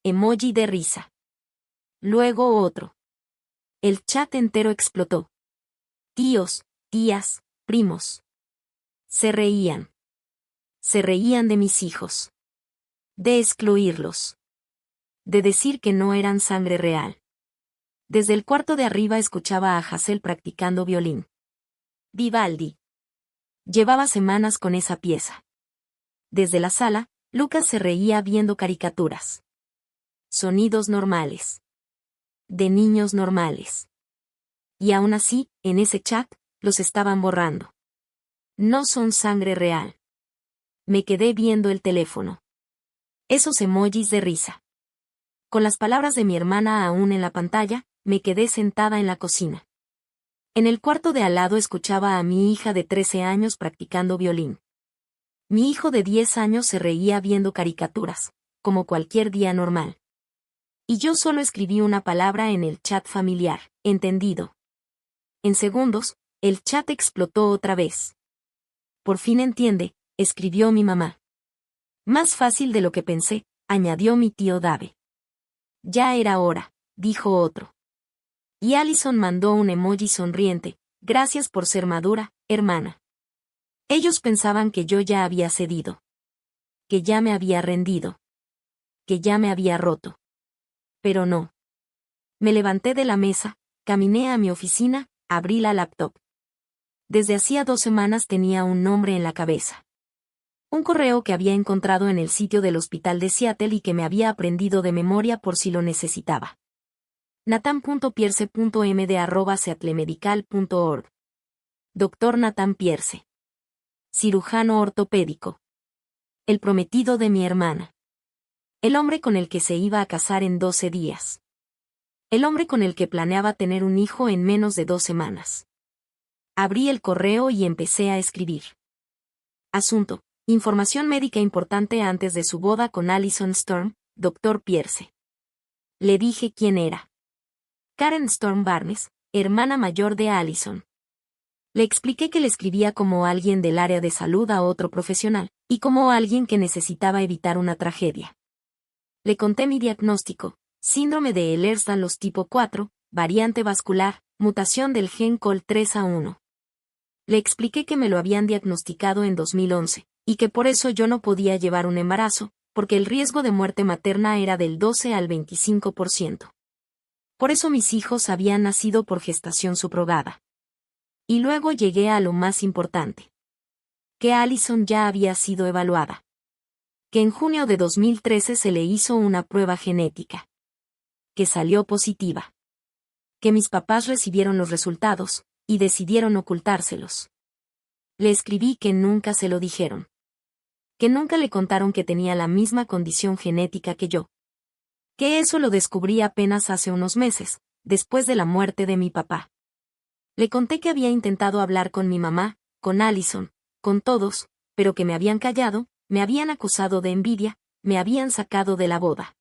Emoji de risa. Luego otro. El chat entero explotó. Tíos, tías, primos. Se reían. Se reían de mis hijos. De excluirlos. De decir que no eran sangre real. Desde el cuarto de arriba escuchaba a Hazel practicando violín. Vivaldi. Llevaba semanas con esa pieza. Desde la sala, Lucas se reía viendo caricaturas. Sonidos normales. De niños normales. Y aún así, en ese chat, los estaban borrando. No son sangre real. Me quedé viendo el teléfono. Esos emojis de risa. Con las palabras de mi hermana aún en la pantalla, me quedé sentada en la cocina. En el cuarto de al lado escuchaba a mi hija de 13 años practicando violín. Mi hijo de 10 años se reía viendo caricaturas, como cualquier día normal. Y yo solo escribí una palabra en el chat familiar, entendido. En segundos, el chat explotó otra vez. Por fin entiende, escribió mi mamá. Más fácil de lo que pensé, añadió mi tío Dave. Ya era hora, dijo otro. Y Allison mandó un emoji sonriente, gracias por ser madura, hermana. Ellos pensaban que yo ya había cedido. Que ya me había rendido. Que ya me había roto. Pero no. Me levanté de la mesa, caminé a mi oficina, abrí la laptop. Desde hacía 2 semanas tenía un nombre en la cabeza. Un correo que había encontrado en el sitio del hospital de Seattle y que me había aprendido de memoria por si lo necesitaba. nathan.pierce.md@seattlemedical.org. Dr. Nathan Pierce. Cirujano ortopédico. El prometido de mi hermana. El hombre con el que se iba a casar en 12 días. El hombre con el que planeaba tener un hijo en menos de 2 semanas. Abrí el correo y empecé a escribir. Asunto: información médica importante antes de su boda con Allison Storm, Dr. Pierce. Le dije quién era. Karen Storm Barnes, hermana mayor de Allison. Le expliqué que le escribía como alguien del área de salud a otro profesional, y como alguien que necesitaba evitar una tragedia. Le conté mi diagnóstico: síndrome de Ehlers-Danlos tipo 4, variante vascular, mutación del gen COL3A1. Le expliqué que me lo habían diagnosticado en 2011, y que por eso yo no podía llevar un embarazo, porque el riesgo de muerte materna era del 12 al 25%. Por eso mis hijos habían nacido por gestación subrogada. Y luego llegué a lo más importante. Que Allison ya había sido evaluada. Que en junio de 2013 se le hizo una prueba genética. Que salió positiva. Que mis papás recibieron los resultados, y decidieron ocultárselos. Le escribí que nunca se lo dijeron. Que nunca le contaron que tenía la misma condición genética que yo. Que eso lo descubrí apenas hace unos meses, después de la muerte de mi papá. Le conté que había intentado hablar con mi mamá, con Allison, con todos, pero que me habían callado, me habían acusado de envidia, me habían sacado de la boda.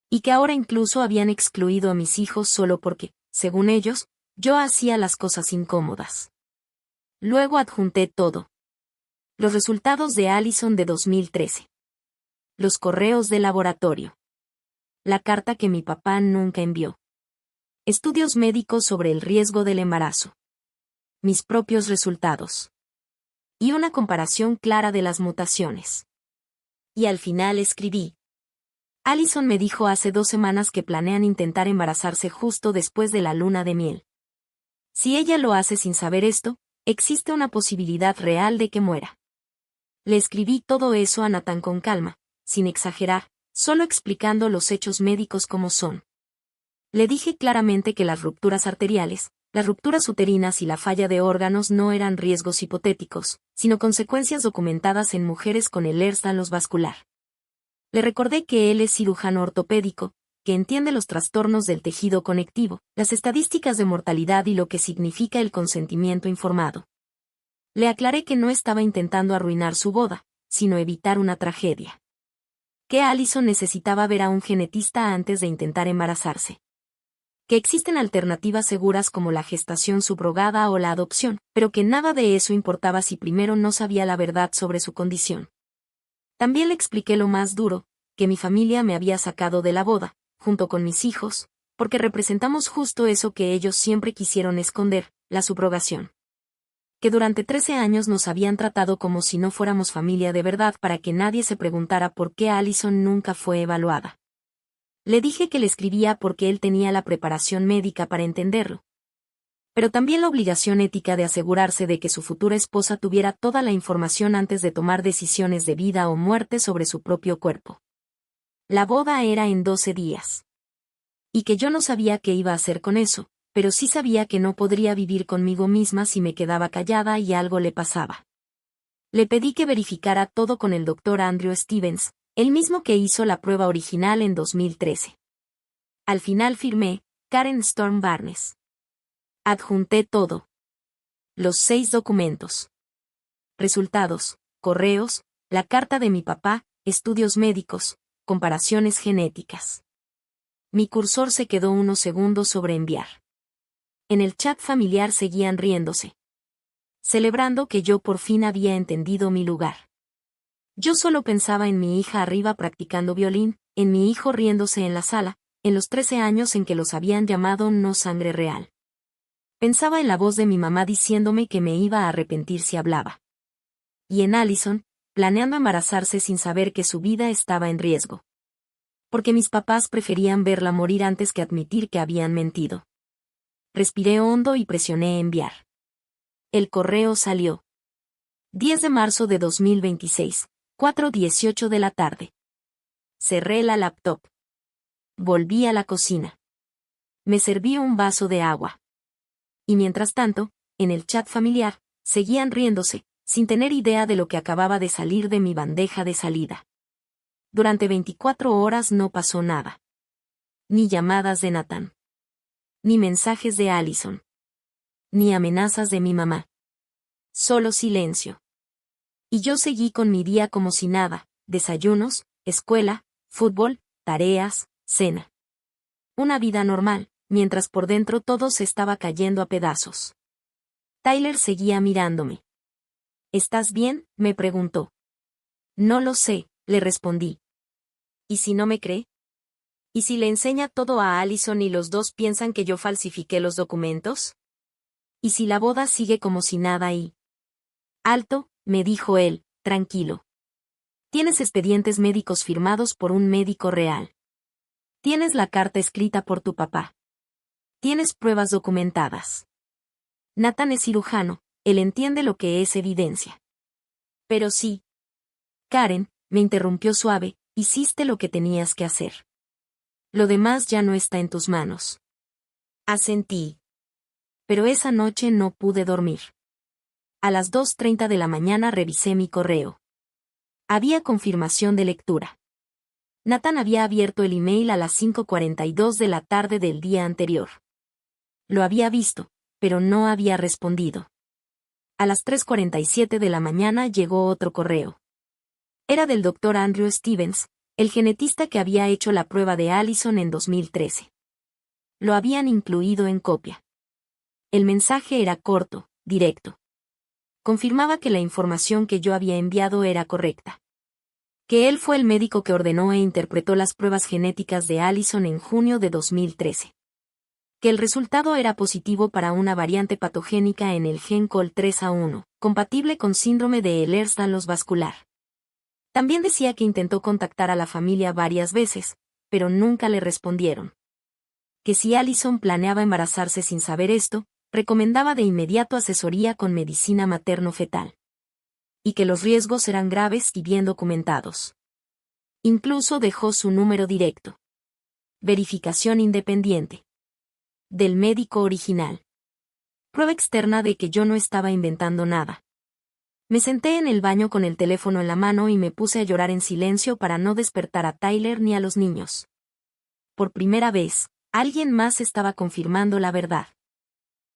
Y que ahora incluso habían excluido a mis hijos solo porque, según ellos, yo hacía las cosas incómodas. Luego adjunté todo. Los resultados de Allison de 2013. Los correos de laboratorio. La carta que mi papá nunca envió. Estudios médicos sobre el riesgo del embarazo. Mis propios resultados. Y una comparación clara de las mutaciones. Y al final escribí. Allison me dijo hace 2 semanas que planean intentar embarazarse justo después de la luna de miel. Si ella lo hace sin saber esto, existe una posibilidad real de que muera. Le escribí todo eso a Nathan con calma, sin exagerar, solo explicando los hechos médicos como son. Le dije claramente que las rupturas arteriales, las rupturas uterinas y la falla de órganos no eran riesgos hipotéticos, sino consecuencias documentadas en mujeres con el Ehlers-Danlos vascular. Le recordé que él es cirujano ortopédico, que entiende los trastornos del tejido conectivo, las estadísticas de mortalidad y lo que significa el consentimiento informado. Le aclaré que no estaba intentando arruinar su boda, sino evitar una tragedia. Que Allison necesitaba ver a un genetista antes de intentar embarazarse. Que existen alternativas seguras como la gestación subrogada o la adopción, pero que nada de eso importaba si primero no sabía la verdad sobre su condición. También le expliqué lo más duro, que mi familia me había sacado de la boda, junto con mis hijos, porque representamos justo eso que ellos siempre quisieron esconder, la subrogación. Que durante 13 años nos habían tratado como si no fuéramos familia de verdad para que nadie se preguntara por qué Allison nunca fue evaluada. Le dije que le escribía porque él tenía la preparación médica para entenderlo. Pero también la obligación ética de asegurarse de que su futura esposa tuviera toda la información antes de tomar decisiones de vida o muerte sobre su propio cuerpo. La boda era en 12 días. Y que yo no sabía qué iba a hacer con eso, pero sí sabía que no podría vivir conmigo misma si me quedaba callada y algo le pasaba. Le pedí que verificara todo con el Dr. Andrew Stevens, el mismo que hizo la prueba original en 2013. Al final firmé, Karen Storm Barnes. Adjunté todo. Los 6 documentos. Resultados, correos, la carta de mi papá, estudios médicos, comparaciones genéticas. Mi cursor se quedó unos segundos sobre enviar. En el chat familiar seguían riéndose. Celebrando que yo por fin había entendido mi lugar. Yo solo pensaba en mi hija arriba practicando violín, en mi hijo riéndose en la sala, en los 13 años en que los habían llamado no sangre real. Pensaba en la voz de mi mamá diciéndome que me iba a arrepentir si hablaba. Y en Allison, planeando embarazarse sin saber que su vida estaba en riesgo. Porque mis papás preferían verla morir antes que admitir que habían mentido. Respiré hondo y presioné enviar. El correo salió. 10 de marzo de 2026, 4:18 de la tarde. Cerré la laptop. Volví a la cocina. Me serví un vaso de agua. Y mientras tanto, en el chat familiar, seguían riéndose, sin tener idea de lo que acababa de salir de mi bandeja de salida. Durante 24 horas no pasó nada. Ni llamadas de Nathan. Ni mensajes de Allison. Ni amenazas de mi mamá. Solo silencio. Y yo seguí con mi día como si nada, desayunos, escuela, fútbol, tareas, cena. Una vida normal, mientras por dentro todo se estaba cayendo a pedazos. Tyler seguía mirándome. ¿Estás bien?, me preguntó. No lo sé, le respondí. ¿Y si no me cree? ¿Y si le enseña todo a Allison y los dos piensan que yo falsifiqué los documentos? ¿Y si la boda sigue como si nada y... Alto, me dijo él, tranquilo. Tienes expedientes médicos firmados por un médico real. Tienes la carta escrita por tu papá. Tienes pruebas documentadas. Nathan es cirujano, él entiende lo que es evidencia. Pero sí. Karen, me interrumpió suave, hiciste lo que tenías que hacer. Lo demás ya no está en tus manos. Asentí. Pero esa noche no pude dormir. A las 2:30 de la mañana revisé mi correo. Había confirmación de lectura. Nathan había abierto el email a las 5:42 de la tarde del día anterior. Lo había visto, pero no había respondido. A las 3:47 de la mañana llegó otro correo. Era del Dr. Andrew Stevens, el genetista que había hecho la prueba de Allison en 2013. Lo habían incluido en copia. El mensaje era corto, directo. Confirmaba que la información que yo había enviado era correcta. Que él fue el médico que ordenó e interpretó las pruebas genéticas de Allison en junio de 2013. Que el resultado era positivo para una variante patogénica en el gen COL3A1, compatible con síndrome de Ehlers-Danlos vascular. También decía que intentó contactar a la familia varias veces, pero nunca le respondieron. Que si Allison planeaba embarazarse sin saber esto, recomendaba de inmediato asesoría con medicina materno-fetal. Y que los riesgos eran graves y bien documentados. Incluso dejó su número directo. Verificación independiente. Del médico original. Prueba externa de que yo no estaba inventando nada. Me senté en el baño con el teléfono en la mano y me puse a llorar en silencio para no despertar a Tyler ni a los niños. Por primera vez, alguien más estaba confirmando la verdad.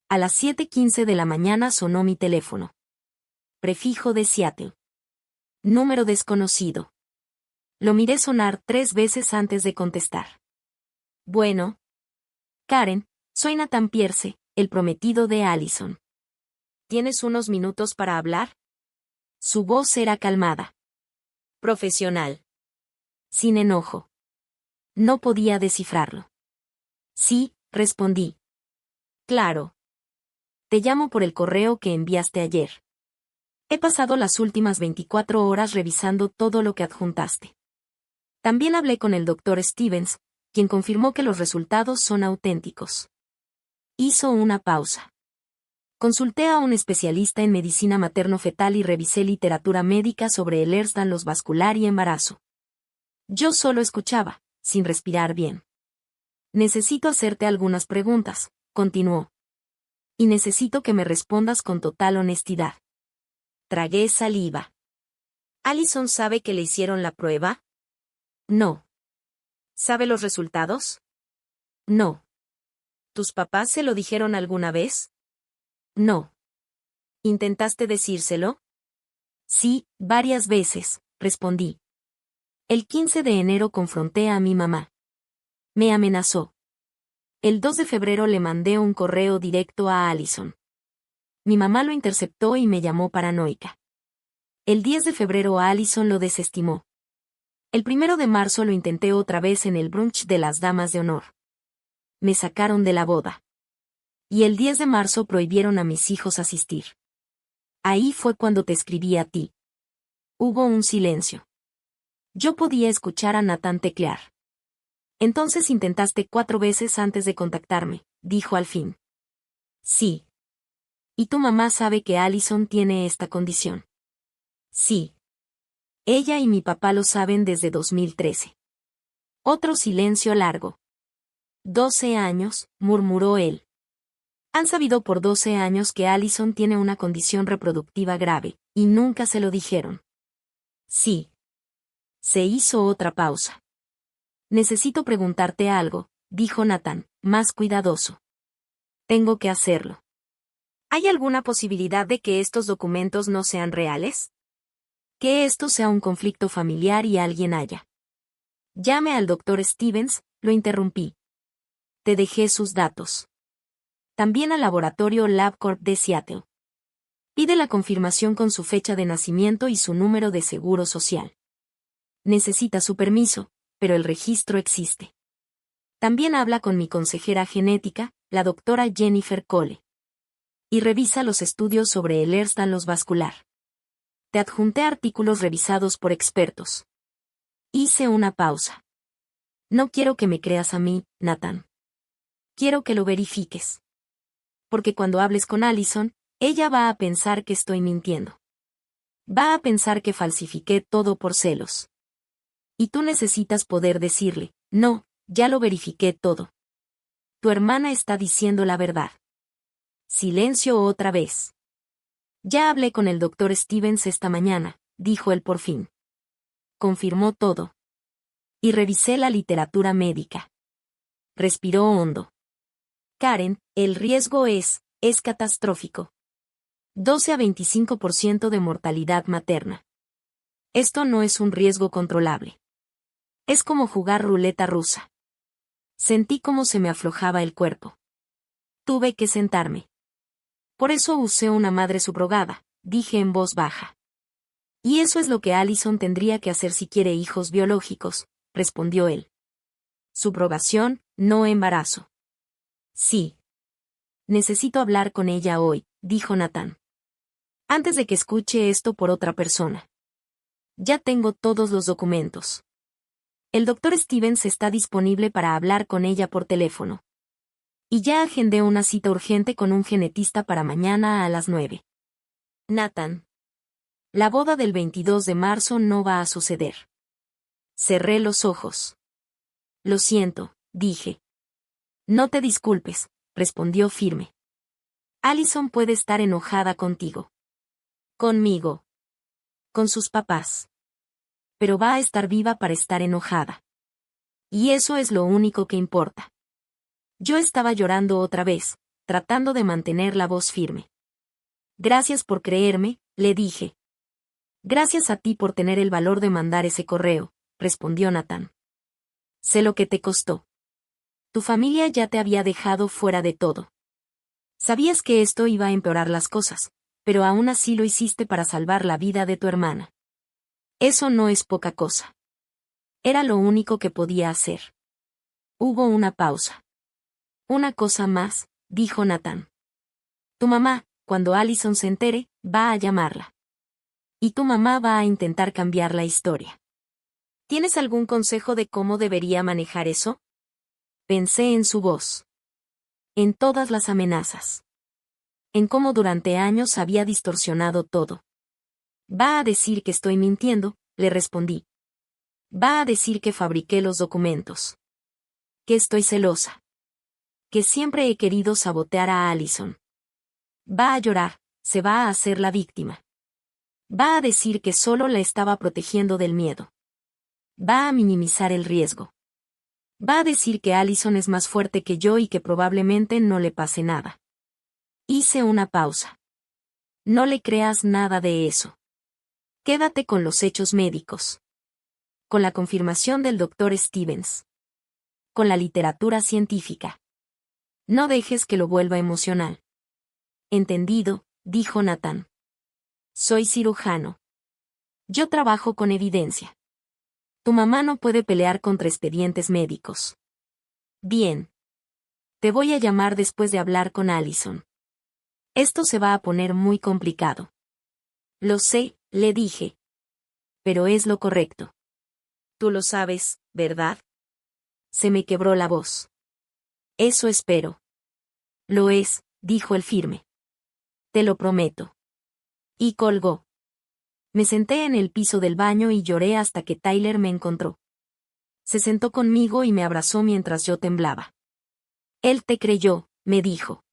A las 7:15 de la mañana sonó mi teléfono. Prefijo de Seattle. Número desconocido. Lo miré sonar 3 veces antes de contestar. Bueno. Karen, soy Nathan Pierce, el prometido de Allison. ¿Tienes unos minutos para hablar? Su voz era calmada. Profesional. Sin enojo. No podía descifrarlo. Sí, respondí. Claro. Te llamo por el correo que enviaste ayer. He pasado las últimas 24 horas revisando todo lo que adjuntaste. También hablé con el Dr. Stevens, quien confirmó que los resultados son auténticos. Hizo una pausa. Consulté a un especialista en medicina materno-fetal y revisé literatura médica sobre el Ehlers-Danlos vascular y embarazo. Yo solo escuchaba, sin respirar bien. Necesito hacerte algunas preguntas, continuó. Y necesito que me respondas con total honestidad. Tragué saliva. ¿Allison sabe que le hicieron la prueba? No. ¿Sabe los resultados? No. ¿Tus papás se lo dijeron alguna vez? No. ¿Intentaste decírselo? Sí, varias veces, respondí. El 15 de enero confronté a mi mamá. Me amenazó. El 2 de febrero le mandé un correo directo a Allison. Mi mamá lo interceptó y me llamó paranoica. El 10 de febrero Allison lo desestimó. El 1 de marzo lo intenté otra vez en el brunch de las damas de honor. Me sacaron de la boda. Y el 10 de marzo prohibieron a mis hijos asistir. Ahí fue cuando te escribí a ti. Hubo un silencio. Yo podía escuchar a Nathan teclear. Entonces intentaste 4 veces antes de contactarme, dijo al fin. Sí. ¿Y tu mamá sabe que Allison tiene esta condición? Sí. Ella y mi papá lo saben desde 2013. Otro silencio largo. 12 años, murmuró él. Han sabido por 12 años que Allison tiene una condición reproductiva grave, y nunca se lo dijeron. Sí. Se hizo otra pausa. Necesito preguntarte algo, dijo Nathan, más cuidadoso. Tengo que hacerlo. ¿Hay alguna posibilidad de que estos documentos no sean reales? Que esto sea un conflicto familiar y alguien haya. Llame al Dr. Stevens, lo interrumpí. Te dejé sus datos. También al laboratorio LabCorp de Seattle. Pide la confirmación con su fecha de nacimiento y su número de seguro social. Necesita su permiso, pero el registro existe. También habla con mi consejera genética, la doctora Jennifer Cole. Y revisa los estudios sobre el Ehlers-Danlos vascular. Te adjunté artículos revisados por expertos. Hice una pausa. No quiero que me creas a mí, Nathan. Quiero que lo verifiques. Porque cuando hables con Allison, ella va a pensar que estoy mintiendo. Va a pensar que falsifiqué todo por celos. Y tú necesitas poder decirle, no, ya lo verifiqué todo. Tu hermana está diciendo la verdad. Silencio otra vez. Ya hablé con el Dr. Stevens esta mañana, dijo él por fin. Confirmó todo. Y revisé la literatura médica. Respiró hondo. Karen, el riesgo es catastrófico. 12 a 25% de mortalidad materna. Esto no es un riesgo controlable. Es como jugar ruleta rusa. Sentí cómo se me aflojaba el cuerpo. Tuve que sentarme. Por eso usé una madre subrogada, dije en voz baja. Y eso es lo que Allison tendría que hacer si quiere hijos biológicos, respondió él. Subrogación, no embarazo. Sí. Necesito hablar con ella hoy, dijo Nathan. Antes de que escuche esto por otra persona. Ya tengo todos los documentos. El doctor Stevens está disponible para hablar con ella por teléfono. Y ya agendé una cita urgente con un genetista para mañana a las 9. Nathan. La boda del 22 de marzo no va a suceder. Cerré los ojos. Lo siento, dije. No te disculpes, respondió firme. Allison puede estar enojada contigo. Conmigo. Con sus papás. Pero va a estar viva para estar enojada. Y eso es lo único que importa. Yo estaba llorando otra vez, tratando de mantener la voz firme. Gracias por creerme, le dije. Gracias a ti por tener el valor de mandar ese correo, respondió Nathan. Sé lo que te costó. Tu familia ya te había dejado fuera de todo. Sabías que esto iba a empeorar las cosas, pero aún así lo hiciste para salvar la vida de tu hermana. Eso no es poca cosa. Era lo único que podía hacer. Hubo una pausa. Una cosa más, dijo Nathan. Tu mamá, cuando Allison se entere, va a llamarla. Y tu mamá va a intentar cambiar la historia. ¿Tienes algún consejo de cómo debería manejar eso? Pensé en su voz. En todas las amenazas. En cómo durante años había distorsionado todo. Va a decir que estoy mintiendo, le respondí. Va a decir que fabriqué los documentos. Que estoy celosa. Que siempre he querido sabotear a Allison. Va a llorar, se va a hacer la víctima. Va a decir que solo la estaba protegiendo del miedo. Va a minimizar el riesgo. Va a decir que Allison es más fuerte que yo y que probablemente no le pase nada. Hice una pausa. No le creas nada de eso. Quédate con los hechos médicos. Con la confirmación del doctor Stevens. Con la literatura científica. No dejes que lo vuelva emocional. Entendido, dijo Nathan. Soy cirujano. Yo trabajo con evidencia. Tu mamá no puede pelear contra expedientes médicos. Bien. Te voy a llamar después de hablar con Allison. Esto se va a poner muy complicado. Lo sé, le dije. Pero es lo correcto. Tú lo sabes, ¿verdad? Se me quebró la voz. Eso espero. Lo es, dijo el firme. Te lo prometo. Y colgó. Me senté en el piso del baño y lloré hasta que Tyler me encontró. Se sentó conmigo y me abrazó mientras yo temblaba. Él te creyó, me dijo.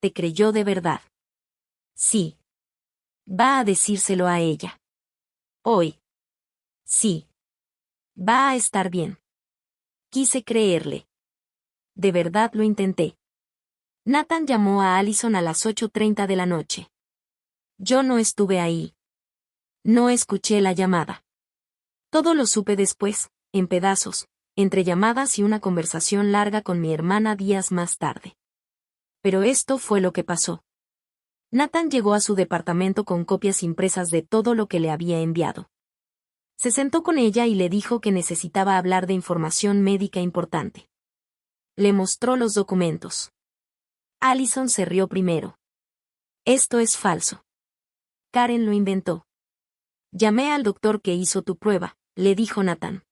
Te creyó de verdad. Sí. Va a decírselo a ella. Hoy. Sí. Va a estar bien. Quise creerle. De verdad lo intenté. Nathan llamó a Allison a las 8:30 de la noche. Yo no estuve ahí. No escuché la llamada. Todo lo supe después, en pedazos, entre llamadas y una conversación larga con mi hermana días más tarde. Pero esto fue lo que pasó. Nathan llegó a su departamento con copias impresas de todo lo que le había enviado. Se sentó con ella y le dijo que necesitaba hablar de información médica importante. Le mostró los documentos. Allison se rió primero. Esto es falso. Karen lo inventó. Llamé al doctor que hizo tu prueba, le dijo Nathan.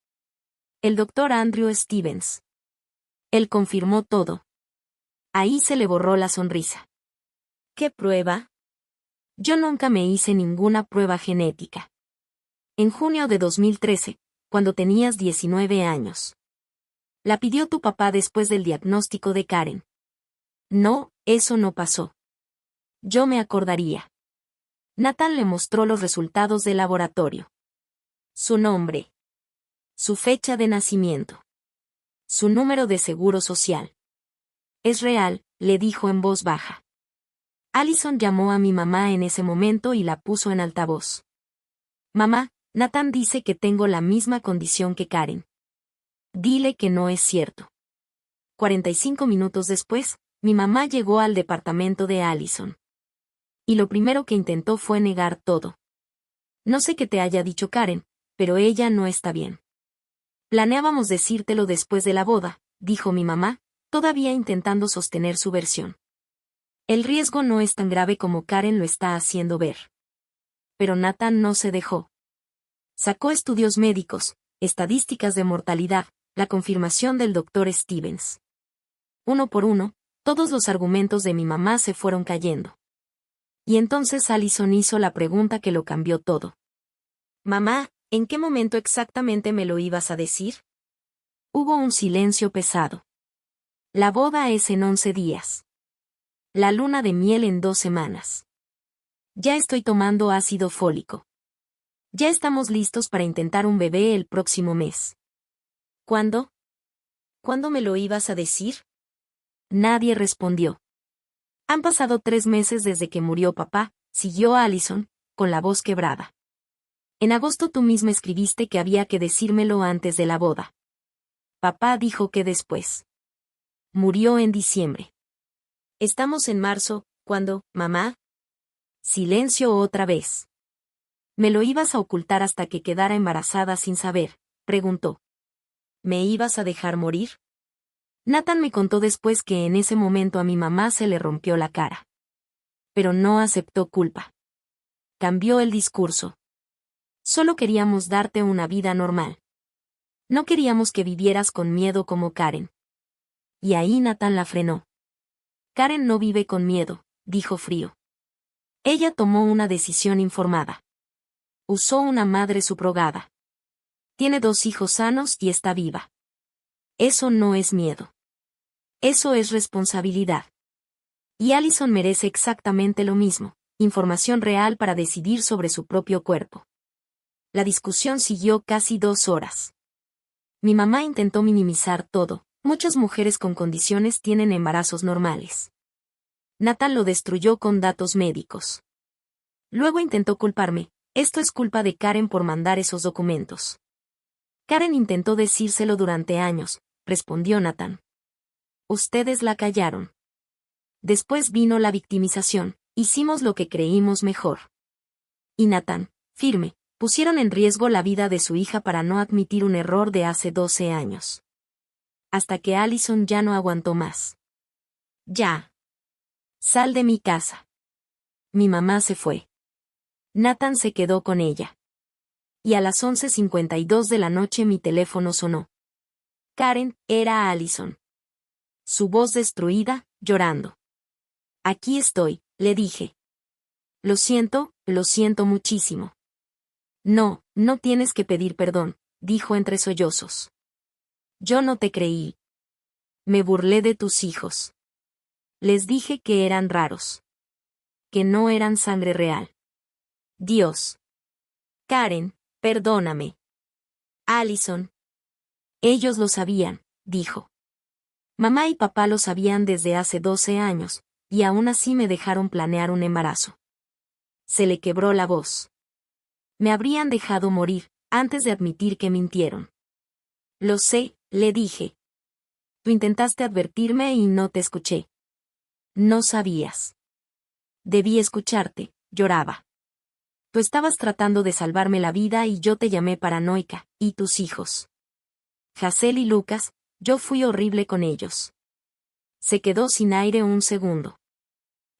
El doctor Andrew Stevens. Él confirmó todo. Ahí se le borró la sonrisa. ¿Qué prueba? Yo nunca me hice ninguna prueba genética. En junio de 2013, cuando tenías 19 años. La pidió tu papá después del diagnóstico de Karen. No, eso no pasó. Yo me acordaría. Nathan le mostró los resultados del laboratorio. Su nombre. Su fecha de nacimiento. Su número de seguro social. Es real, le dijo en voz baja. Allison llamó a mi mamá en ese momento y la puso en altavoz. Mamá, Nathan dice que tengo la misma condición que Karen. Dile que no es cierto. 45 minutos después, mi mamá llegó al departamento de Allison. Y lo primero que intentó fue negar todo. No sé qué te haya dicho Karen, pero ella no está bien. Planeábamos decírtelo después de la boda, dijo mi mamá, todavía intentando sostener su versión. El riesgo no es tan grave como Karen lo está haciendo ver. Pero Nathan no se dejó. Sacó estudios médicos, estadísticas de mortalidad, la confirmación del doctor Stevens. Uno por uno, todos los argumentos de mi mamá se fueron cayendo. Y entonces Allison hizo la pregunta que lo cambió todo. Mamá, ¿en qué momento exactamente me lo ibas a decir? Hubo un silencio pesado. La boda es en 11 días. La luna de miel en 2 semanas. Ya estoy tomando ácido fólico. Ya estamos listos para intentar un bebé el próximo mes. ¿Cuándo? ¿Cuándo me lo ibas a decir? Nadie respondió. Han pasado 3 meses desde que murió papá, siguió Allison, con la voz quebrada. En agosto tú misma escribiste que había que decírmelo antes de la boda. Papá dijo que después. Murió en diciembre. Estamos en marzo, ¿cuándo, mamá? Silencio otra vez. ¿Me lo ibas a ocultar hasta que quedara embarazada sin saber? Preguntó. ¿Me ibas a dejar morir? Nathan me contó después que en ese momento a mi mamá se le rompió la cara. Pero no aceptó culpa. Cambió el discurso. Solo queríamos darte una vida normal. No queríamos que vivieras con miedo como Karen. Y ahí Nathan la frenó. Karen no vive con miedo, dijo frío. Ella tomó una decisión informada. Usó una madre subrogada. Tiene 2 hijos sanos y está viva. Eso no es miedo. Eso es responsabilidad. Y Allison merece exactamente lo mismo, información real para decidir sobre su propio cuerpo. La discusión siguió casi 2 horas. Mi mamá intentó minimizar todo, muchas mujeres con condiciones tienen embarazos normales. Nathan lo destruyó con datos médicos. Luego intentó culparme, esto es culpa de Karen por mandar esos documentos. Karen intentó decírselo durante años, respondió Nathan. Ustedes la callaron. Después vino la victimización, hicimos lo que creímos mejor. Y Nathan, firme, pusieron en riesgo la vida de su hija para no admitir un error de hace 12 años. Hasta que Allison ya no aguantó más. Ya. Sal de mi casa. Mi mamá se fue. Nathan se quedó con ella. Y a las 11:52 de la noche mi teléfono sonó. Karen, era Allison. Su voz destruida, llorando. Aquí estoy, le dije. Lo siento muchísimo. No, no tienes que pedir perdón, dijo entre sollozos. Yo no te creí. Me burlé de tus hijos. Les dije que eran raros. Que no eran sangre real. Dios. Karen, perdóname. Allison. Ellos lo sabían, dijo. Mamá y papá lo sabían desde hace 12 años, y aún así me dejaron planear un embarazo. Se le quebró la voz. Me habrían dejado morir, antes de admitir que mintieron. Lo sé, le dije. Tú intentaste advertirme y no te escuché. No sabías. Debí escucharte, lloraba. Tú estabas tratando de salvarme la vida y yo te llamé paranoica, y tus hijos. Hazel y Lucas, yo fui horrible con ellos. Se quedó sin aire un segundo.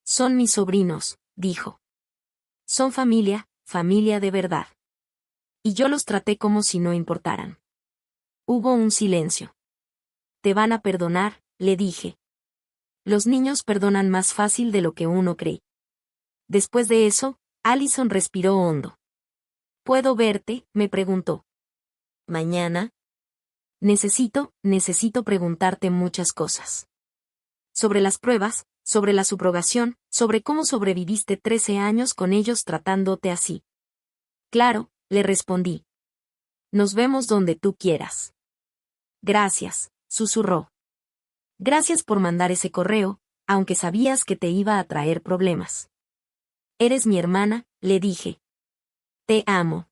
Son mis sobrinos, dijo. Son familia, familia de verdad. Y yo los traté como si no importaran. Hubo un silencio. Te van a perdonar, le dije. Los niños perdonan más fácil de lo que uno cree. Después de eso, Allison respiró hondo. ¿Puedo verte?, me preguntó. ¿Mañana? Necesito preguntarte muchas cosas. Sobre las pruebas, sobre la subrogación, sobre cómo sobreviviste 13 años con ellos tratándote así. Claro, le respondí. Nos vemos donde tú quieras. Gracias, susurró. Gracias por mandar ese correo, aunque sabías que te iba a traer problemas. Eres mi hermana, le dije. Te amo.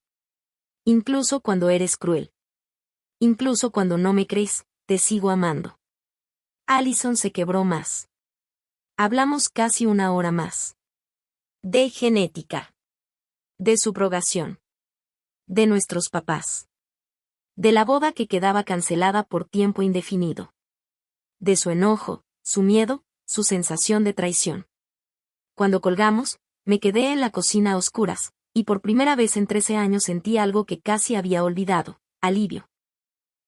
Incluso cuando eres cruel. Incluso cuando no me crees, te sigo amando. Allison se quebró más. Hablamos casi 1 hora más. De genética. De subrogación. De nuestros papás. De la boda que quedaba cancelada por tiempo indefinido. De su enojo, su miedo, su sensación de traición. Cuando colgamos, me quedé en la cocina a oscuras, y por primera vez en 13 años sentí algo que casi había olvidado, alivio.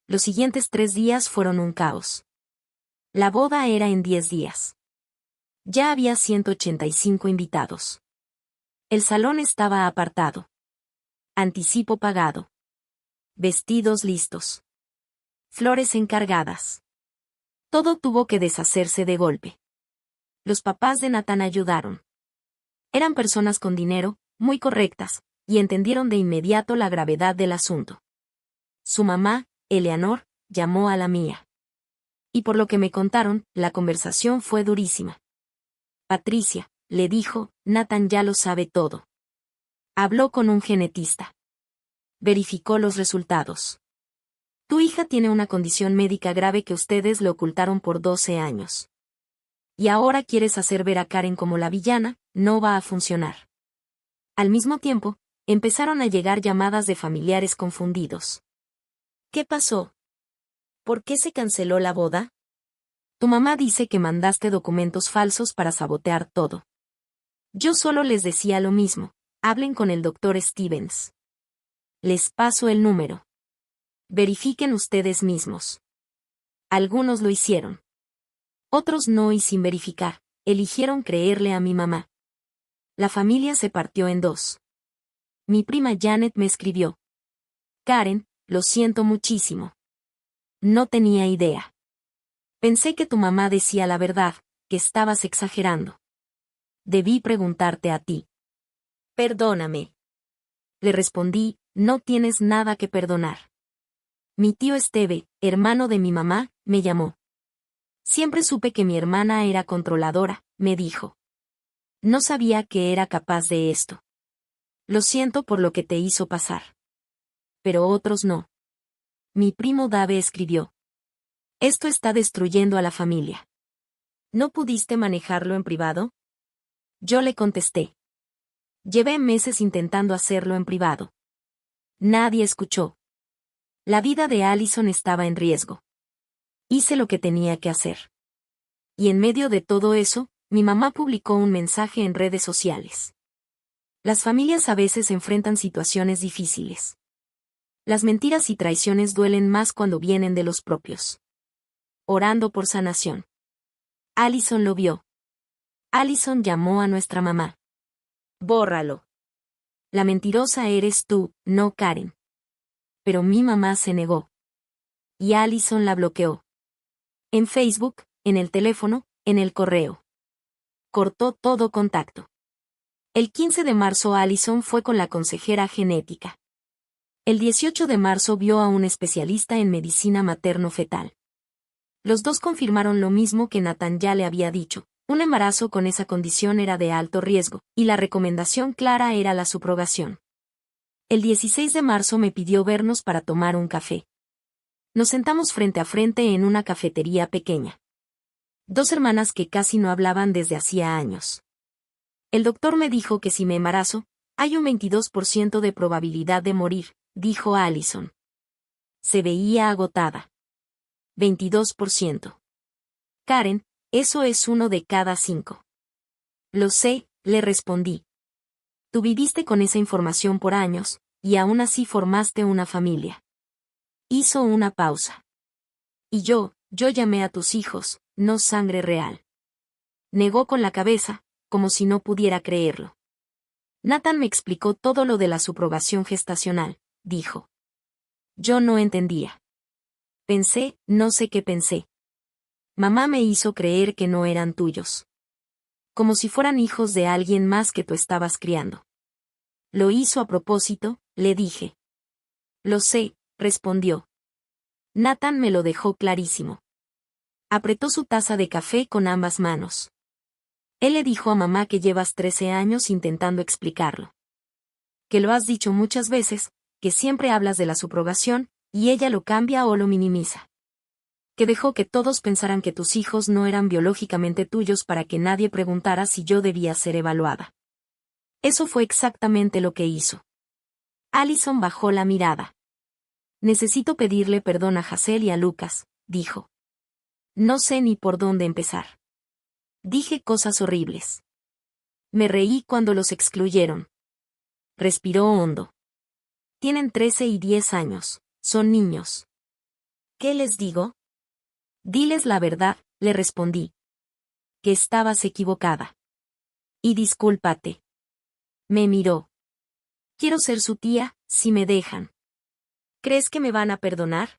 Los siguientes 3 días fueron un caos. La boda era en 10 días. Ya había 185 invitados. El salón estaba apartado. Anticipo pagado. Vestidos listos. Flores encargadas. Todo tuvo que deshacerse de golpe. Los papás de Nathan ayudaron. Eran personas con dinero, muy correctas, y entendieron de inmediato la gravedad del asunto. Su mamá, Eleanor, llamó a la mía. Y por lo que me contaron, la conversación fue durísima. Patricia, le dijo, Nathan ya lo sabe todo. Habló con un genetista. Verificó los resultados. Tu hija tiene una condición médica grave que ustedes le ocultaron por 12 años. Y ahora quieres hacer ver a Karen como la villana, no va a funcionar. Al mismo tiempo, empezaron a llegar llamadas de familiares confundidos. ¿Qué pasó? ¿Por qué se canceló la boda? Tu mamá dice que mandaste documentos falsos para sabotear todo. Yo solo les decía lo mismo, hablen con el doctor Stevens. Les paso el número. Verifiquen ustedes mismos. Algunos lo hicieron. Otros no, y sin verificar, eligieron creerle a mi mamá. La familia se partió en dos. Mi prima Janet me escribió. Karen, lo siento muchísimo. No tenía idea. Pensé que tu mamá decía la verdad, que estabas exagerando. Debí preguntarte a ti. Perdóname. Le respondí, no tienes nada que perdonar. Mi tío Esteve, hermano de mi mamá, me llamó. Siempre supe que mi hermana era controladora, me dijo. No sabía que era capaz de esto. Lo siento por lo que te hizo pasar. Pero otros no. Mi primo Dave escribió. Esto está destruyendo a la familia. ¿No pudiste manejarlo en privado? Yo le contesté. Llevé meses intentando hacerlo en privado. Nadie escuchó. La vida de Allison estaba en riesgo. Hice lo que tenía que hacer. Y en medio de todo eso, mi mamá publicó un mensaje en redes sociales. Las familias a veces enfrentan situaciones difíciles. Las mentiras y traiciones duelen más cuando vienen de los propios. Orando por sanación. Allison lo vio. Allison llamó a nuestra mamá. Bórralo. La mentirosa eres tú, no Karen. Pero mi mamá se negó. Y Allison la bloqueó. En Facebook, en el teléfono, en el correo. Cortó todo contacto. El 15 de marzo Allison fue con la consejera genética. El 18 de marzo vio a un especialista en medicina materno-fetal. Los dos confirmaron lo mismo que Nathan ya le había dicho. Un embarazo con esa condición era de alto riesgo, y la recomendación clara era la subrogación. El 16 de marzo me pidió vernos para tomar un café. Nos sentamos frente a frente en una cafetería pequeña. Dos hermanas que casi no hablaban desde hacía años. El doctor me dijo que si me embarazo, hay un 22% de probabilidad de morir, dijo Allison. Se veía agotada. 22%. Karen, eso es 1 de cada 5. Lo sé, le respondí. Tú viviste con esa información por años, y aún así formaste una familia. Hizo una pausa. Y yo llamé a tus hijos, no sangre real. Negó con la cabeza, como si no pudiera creerlo. Nathan me explicó todo lo de la subrogación gestacional, dijo. Yo no entendía. Pensé, no sé qué pensé. Mamá me hizo creer que no eran tuyos. Como si fueran hijos de alguien más que tú estabas criando. Lo hizo a propósito, le dije. Lo sé, respondió. Nathan me lo dejó clarísimo. Apretó su taza de café con ambas manos. Él le dijo a mamá que llevas 13 años intentando explicarlo. Que lo has dicho muchas veces, que siempre hablas de la subrogación, y ella lo cambia o lo minimiza. Que dejó que todos pensaran que tus hijos no eran biológicamente tuyos para que nadie preguntara si yo debía ser evaluada. Eso fue exactamente lo que hizo. Allison bajó la mirada. Necesito pedirle perdón a Hazel y a Lucas, dijo. No sé ni por dónde empezar. Dije cosas horribles. Me reí cuando los excluyeron. Respiró hondo. Tienen 13 y 10 años, son niños. ¿Qué les digo? Diles la verdad, le respondí. Que estabas equivocada. Y discúlpate. Me miró. Quiero ser su tía, si me dejan. ¿Crees que me van a perdonar?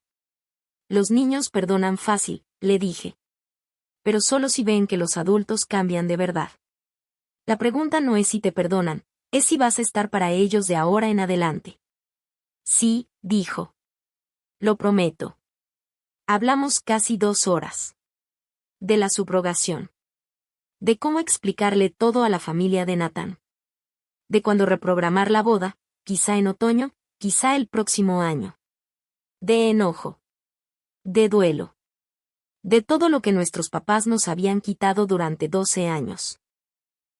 Los niños perdonan fácil, le dije. Pero solo si ven que los adultos cambian de verdad. La pregunta no es si te perdonan, es si vas a estar para ellos de ahora en adelante. Sí, dijo. Lo prometo. Hablamos casi 2 horas. De la subrogación. De cómo explicarle todo a la familia de Nathan. De cuándo reprogramar la boda, quizá en otoño, quizá el próximo año. De enojo. De duelo. De todo lo que nuestros papás nos habían quitado durante 12 años.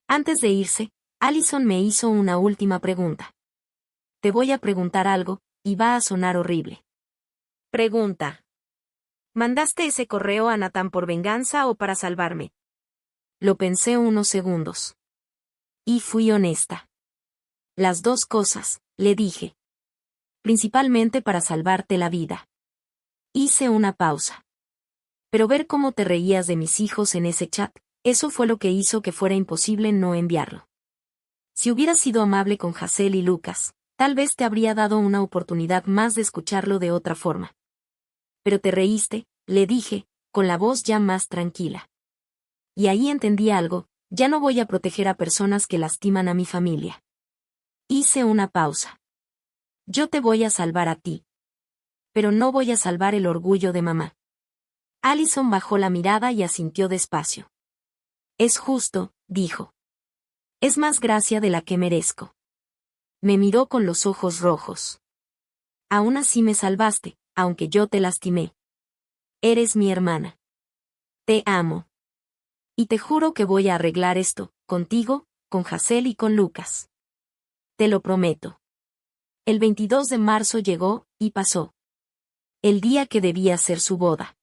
Antes de irse, Allison me hizo una última pregunta. Te voy a preguntar algo, y va a sonar horrible. Pregunta. ¿Mandaste ese correo a Nathan por venganza o para salvarme? Lo pensé unos segundos. Y fui honesta. Las dos cosas, le dije. Principalmente para salvarte la vida. Hice una pausa. Pero ver cómo te reías de mis hijos en ese chat, eso fue lo que hizo que fuera imposible no enviarlo. Si hubieras sido amable con Hazel y Lucas, tal vez te habría dado una oportunidad más de escucharlo de otra forma. Pero te reíste, le dije, con la voz ya más tranquila. Y ahí entendí algo, ya no voy a proteger a personas que lastiman a mi familia. Hice una pausa. Yo te voy a salvar a ti. Pero no voy a salvar el orgullo de mamá. Allison bajó la mirada y asintió despacio. Es justo, dijo. Es más gracia de la que merezco. Me miró con los ojos rojos. Aún así me salvaste, aunque yo te lastimé. Eres mi hermana. Te amo. Y te juro que voy a arreglar esto, contigo, con Hazel y con Lucas. Te lo prometo. El 22 de marzo llegó, y pasó. El día que debía ser su boda.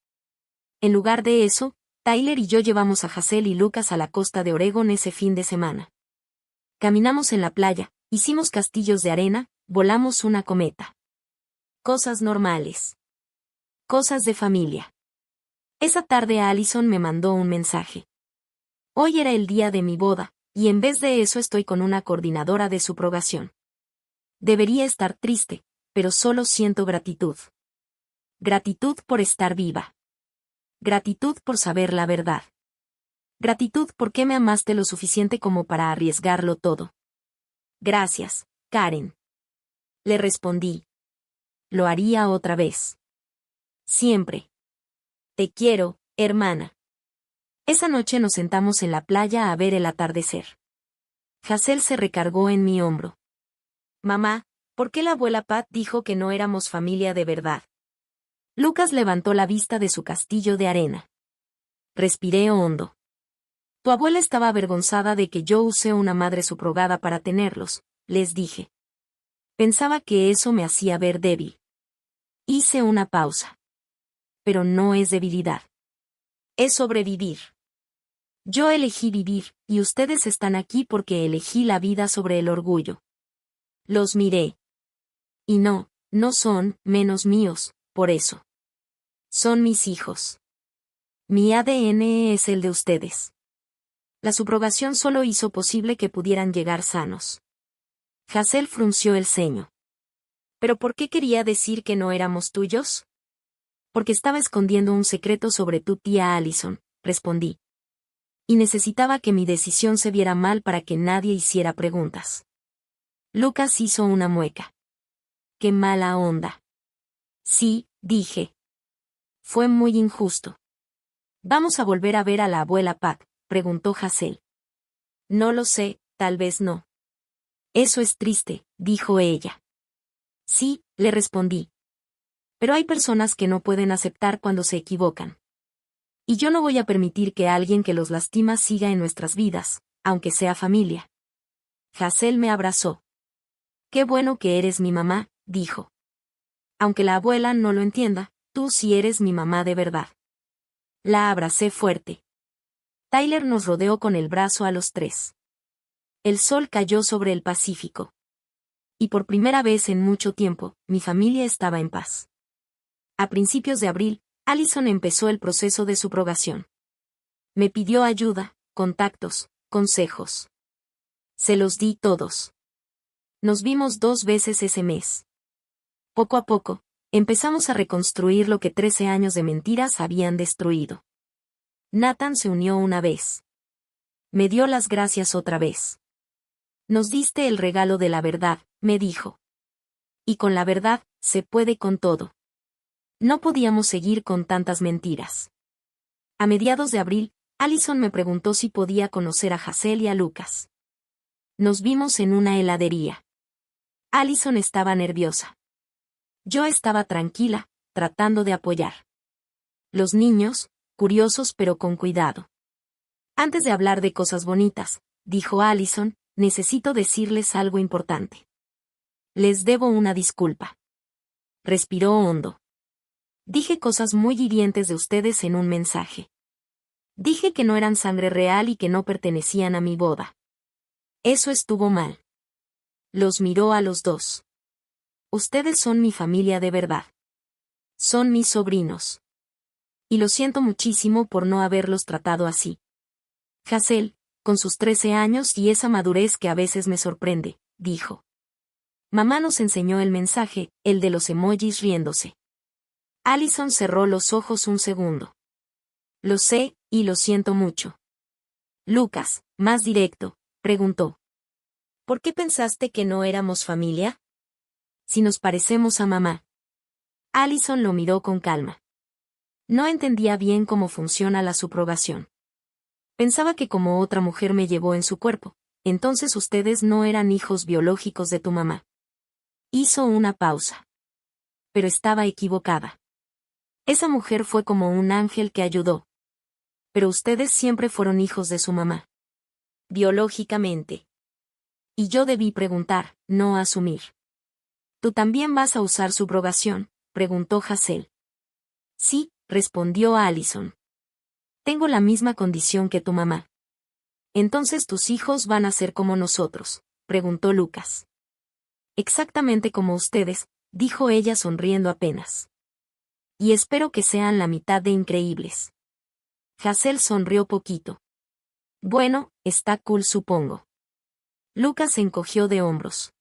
En lugar de eso, Tyler y yo llevamos a Hazel y Lucas a la costa de Oregón ese fin de semana. Caminamos en la playa, hicimos castillos de arena, volamos una cometa. Cosas normales. Cosas de familia. Esa tarde Allison me mandó un mensaje. Hoy era el día de mi boda, y en vez de eso estoy con una coordinadora de subrogación. Debería estar triste, pero solo siento gratitud. Gratitud por estar viva. Gratitud por saber la verdad. Gratitud porque me amaste lo suficiente como para arriesgarlo todo. Gracias, Karen. Le respondí. Lo haría otra vez. Siempre. Te quiero, hermana. Esa noche nos sentamos en la playa a ver el atardecer. Hazel se recargó en mi hombro. Mamá, ¿por qué la abuela Pat dijo que no éramos familia de verdad? Lucas levantó la vista de su castillo de arena. Respiré hondo. Tu abuela estaba avergonzada de que yo usé una madre subrogada para tenerlos, les dije. Pensaba que eso me hacía ver débil. Hice una pausa. Pero no es debilidad. Es sobrevivir. Yo elegí vivir, y ustedes están aquí porque elegí la vida sobre el orgullo. Los miré. Y no son menos míos, por eso. Son mis hijos. Mi ADN es el de ustedes. La subrogación solo hizo posible que pudieran llegar sanos. Hazel frunció el ceño. ¿Pero por qué quería decir que no éramos tuyos? Porque estaba escondiendo un secreto sobre tu tía Allison, respondí. Y necesitaba que mi decisión se viera mal para que nadie hiciera preguntas. Lucas hizo una mueca. ¡Qué mala onda! Sí, dije. Fue muy injusto. ¿Vamos a volver a ver a la abuela Pat?, preguntó Hazel. No lo sé, tal vez no. Eso es triste, dijo ella. Sí, le respondí. Pero hay personas que no pueden aceptar cuando se equivocan. Y yo no voy a permitir que alguien que los lastima siga en nuestras vidas, aunque sea familia. Hazel me abrazó. «Qué bueno que eres mi mamá», dijo. «Aunque la abuela no lo entienda, tú sí eres mi mamá de verdad». La abracé fuerte. Tyler nos rodeó con el brazo a los tres. El sol cayó sobre el Pacífico. Y por primera vez en mucho tiempo, mi familia estaba en paz. A principios de abril, Allison empezó el proceso de subrogación. Me pidió ayuda, contactos, consejos. Se los di todos. Nos vimos 2 veces ese mes. Poco a poco, empezamos a reconstruir lo que 13 años de mentiras habían destruido. Nathan se unió una vez. Me dio las gracias otra vez. «Nos diste el regalo de la verdad», me dijo. «Y con la verdad, se puede con todo». No podíamos seguir con tantas mentiras. A mediados de abril, Allison me preguntó si podía conocer a Hazel y a Lucas. Nos vimos en una heladería. Allison estaba nerviosa. Yo estaba tranquila, tratando de apoyar. Los niños, curiosos pero con cuidado. «Antes de hablar de cosas bonitas», dijo Allison, «necesito decirles algo importante. Les debo una disculpa». Respiró hondo. «Dije cosas muy hirientes de ustedes en un mensaje. Dije que no eran sangre real y que no pertenecían a mi boda. Eso estuvo mal». Los miró a los dos. «Ustedes son mi familia de verdad. Son mis sobrinos. Y lo siento muchísimo por no haberlos tratado así». Hazel, con sus 13 años y esa madurez que a veces me sorprende, dijo. Mamá nos enseñó el mensaje, el de los emojis riéndose. Allison cerró los ojos un segundo. «Lo sé, y lo siento mucho». Lucas, más directo, preguntó. «¿Por qué pensaste que no éramos familia? Si nos parecemos a mamá». Allison lo miró con calma. No entendía bien cómo funciona la subrogación. Pensaba que como otra mujer me llevó en su cuerpo, entonces ustedes no eran hijos biológicos de tu mamá. Hizo una pausa. Pero estaba equivocada. Esa mujer fue como un ángel que ayudó. Pero ustedes siempre fueron hijos de su mamá. Biológicamente. Y yo debí preguntar, no asumir. ¿Tú también vas a usar subrogación?, preguntó Hazel. Sí, respondió Allison. Tengo la misma condición que tu mamá. Entonces tus hijos van a ser como nosotros, preguntó Lucas. Exactamente como ustedes, dijo ella sonriendo apenas. Y espero que sean la mitad de increíbles. Hazel sonrió poquito. Bueno, está cool supongo. Lucas se encogió de hombros.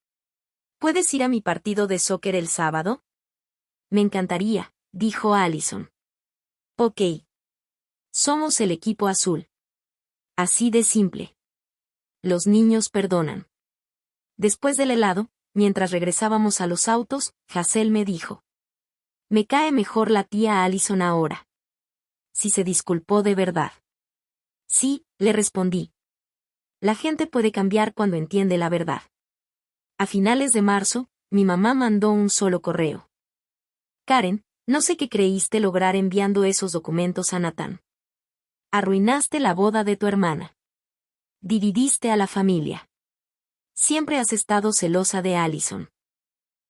¿Puedes ir a mi partido de soccer el sábado? Me encantaría, dijo Allison. Ok. Somos el equipo azul. Así de simple. Los niños perdonan. Después del helado, mientras regresábamos a los autos, Hazel me dijo. Me cae mejor la tía Allison ahora. Si se disculpó de verdad. Sí, le respondí. La gente puede cambiar cuando entiende la verdad. A finales de marzo, mi mamá mandó un solo correo. Karen, no sé qué creíste lograr enviando esos documentos a Nathan. Arruinaste la boda de tu hermana. Dividiste a la familia. Siempre has estado celosa de Allison.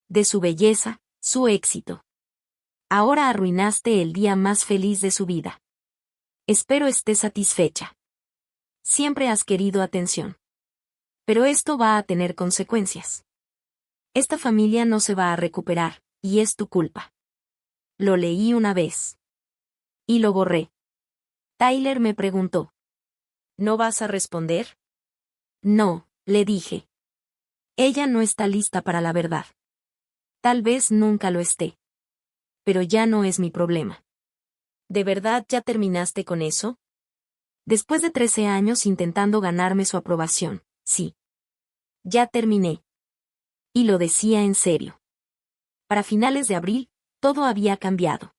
De su belleza, su éxito. Ahora arruinaste el día más feliz de su vida. Espero estés satisfecha. Siempre has querido atención. Pero esto va a tener consecuencias. Esta familia no se va a recuperar, y es tu culpa. Lo leí una vez. Y lo borré. Tyler me preguntó. ¿No vas a responder? No, le dije. Ella no está lista para la verdad. Tal vez nunca lo esté. Pero ya no es mi problema. ¿De verdad ya terminaste con eso? Después de 13 años intentando ganarme su aprobación, sí. Ya terminé. Y lo decía en serio. Para finales de abril, todo había cambiado.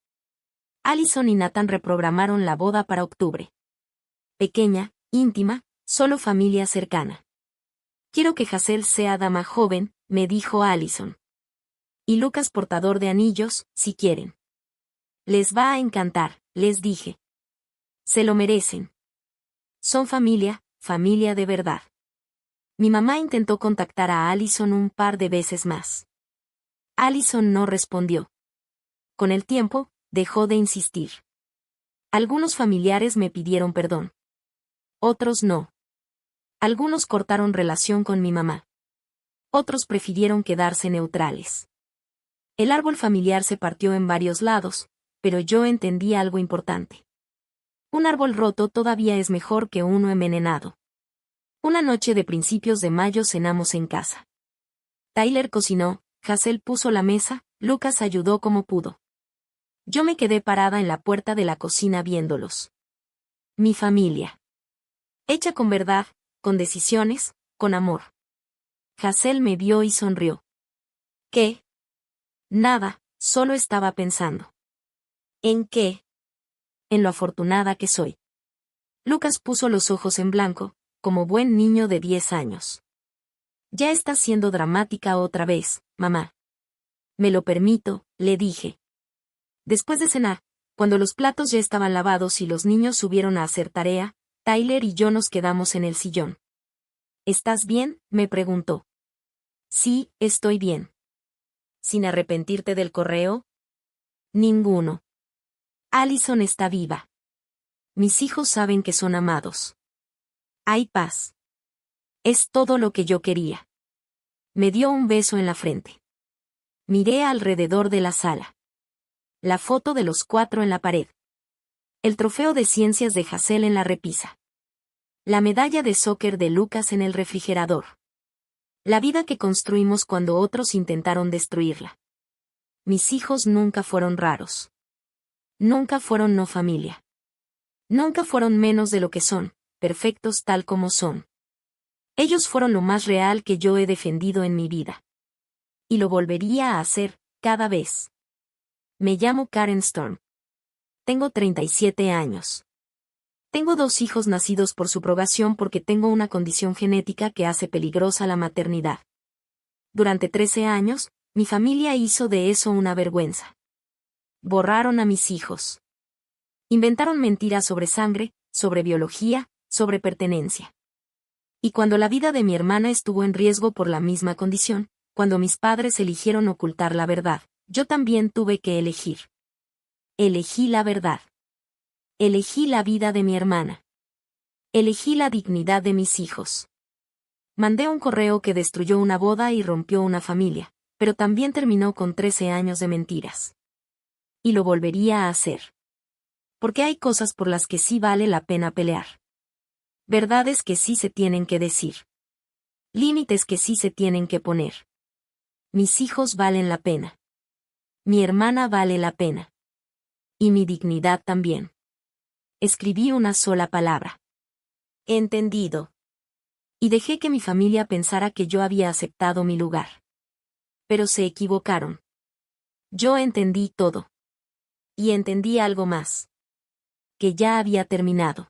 Allison y Nathan reprogramaron la boda para octubre. Pequeña, íntima, solo familia cercana. Quiero que Hazel sea dama joven, me dijo Allison. Y Lucas portador de anillos, si quieren. Les va a encantar, les dije. Se lo merecen. Son familia, familia de verdad. Mi mamá intentó contactar a Allison un par de veces más. Allison no respondió. Con el tiempo, dejó de insistir. Algunos familiares me pidieron perdón. Otros no. Algunos cortaron relación con mi mamá. Otros prefirieron quedarse neutrales. El árbol familiar se partió en varios lados, pero yo entendí algo importante. Un árbol roto todavía es mejor que uno envenenado. Una noche de principios de mayo cenamos en casa. Tyler cocinó, Hazel puso la mesa, Lucas ayudó como pudo. Yo me quedé parada en la puerta de la cocina viéndolos. Mi familia. Hecha con verdad, con decisiones, con amor. Hazel me vio y sonrió. ¿Qué? Nada, solo estaba pensando. ¿En qué? En lo afortunada que soy. Lucas puso los ojos en blanco, como buen niño de 10 años. Ya estás siendo dramática otra vez, mamá. Me lo permito, le dije. Después de cenar, cuando los platos ya estaban lavados y los niños subieron a hacer tarea, Tyler y yo nos quedamos en el sillón. ¿Estás bien?, me preguntó. Sí, estoy bien. ¿Sin arrepentirte del correo? Ninguno. Allison está viva. Mis hijos saben que son amados. Hay paz. Es todo lo que yo quería. Me dio un beso en la frente. Miré alrededor de la sala. La foto de los 4 en la pared. El trofeo de ciencias de Hazel en la repisa. La medalla de soccer de Lucas en el refrigerador. La vida que construimos cuando otros intentaron destruirla. Mis hijos nunca fueron raros. Nunca fueron no familia. Nunca fueron menos de lo que son, perfectos tal como son. Ellos fueron lo más real que yo he defendido en mi vida. Y lo volvería a hacer, cada vez. Me llamo Karen Storm. Tengo 37 años. Tengo 2 hijos nacidos por subrogación porque tengo una condición genética que hace peligrosa la maternidad. Durante 13 años, mi familia hizo de eso una vergüenza. Borraron a mis hijos. Inventaron mentiras sobre sangre, sobre biología, sobre pertenencia. Y cuando la vida de mi hermana estuvo en riesgo por la misma condición, cuando mis padres eligieron ocultar la verdad, yo también tuve que elegir. Elegí la verdad. Elegí la vida de mi hermana. Elegí la dignidad de mis hijos. Mandé un correo que destruyó una boda y rompió una familia, pero también terminó con 13 años de mentiras. Y lo volvería a hacer. Porque hay cosas por las que sí vale la pena pelear. Verdades que sí se tienen que decir. Límites que sí se tienen que poner. Mis hijos valen la pena. Mi hermana vale la pena. Y mi dignidad también. Escribí una sola palabra. Entendido. Y dejé que mi familia pensara que yo había aceptado mi lugar. Pero se equivocaron. Yo entendí todo. Y entendí algo más. Que ya había terminado.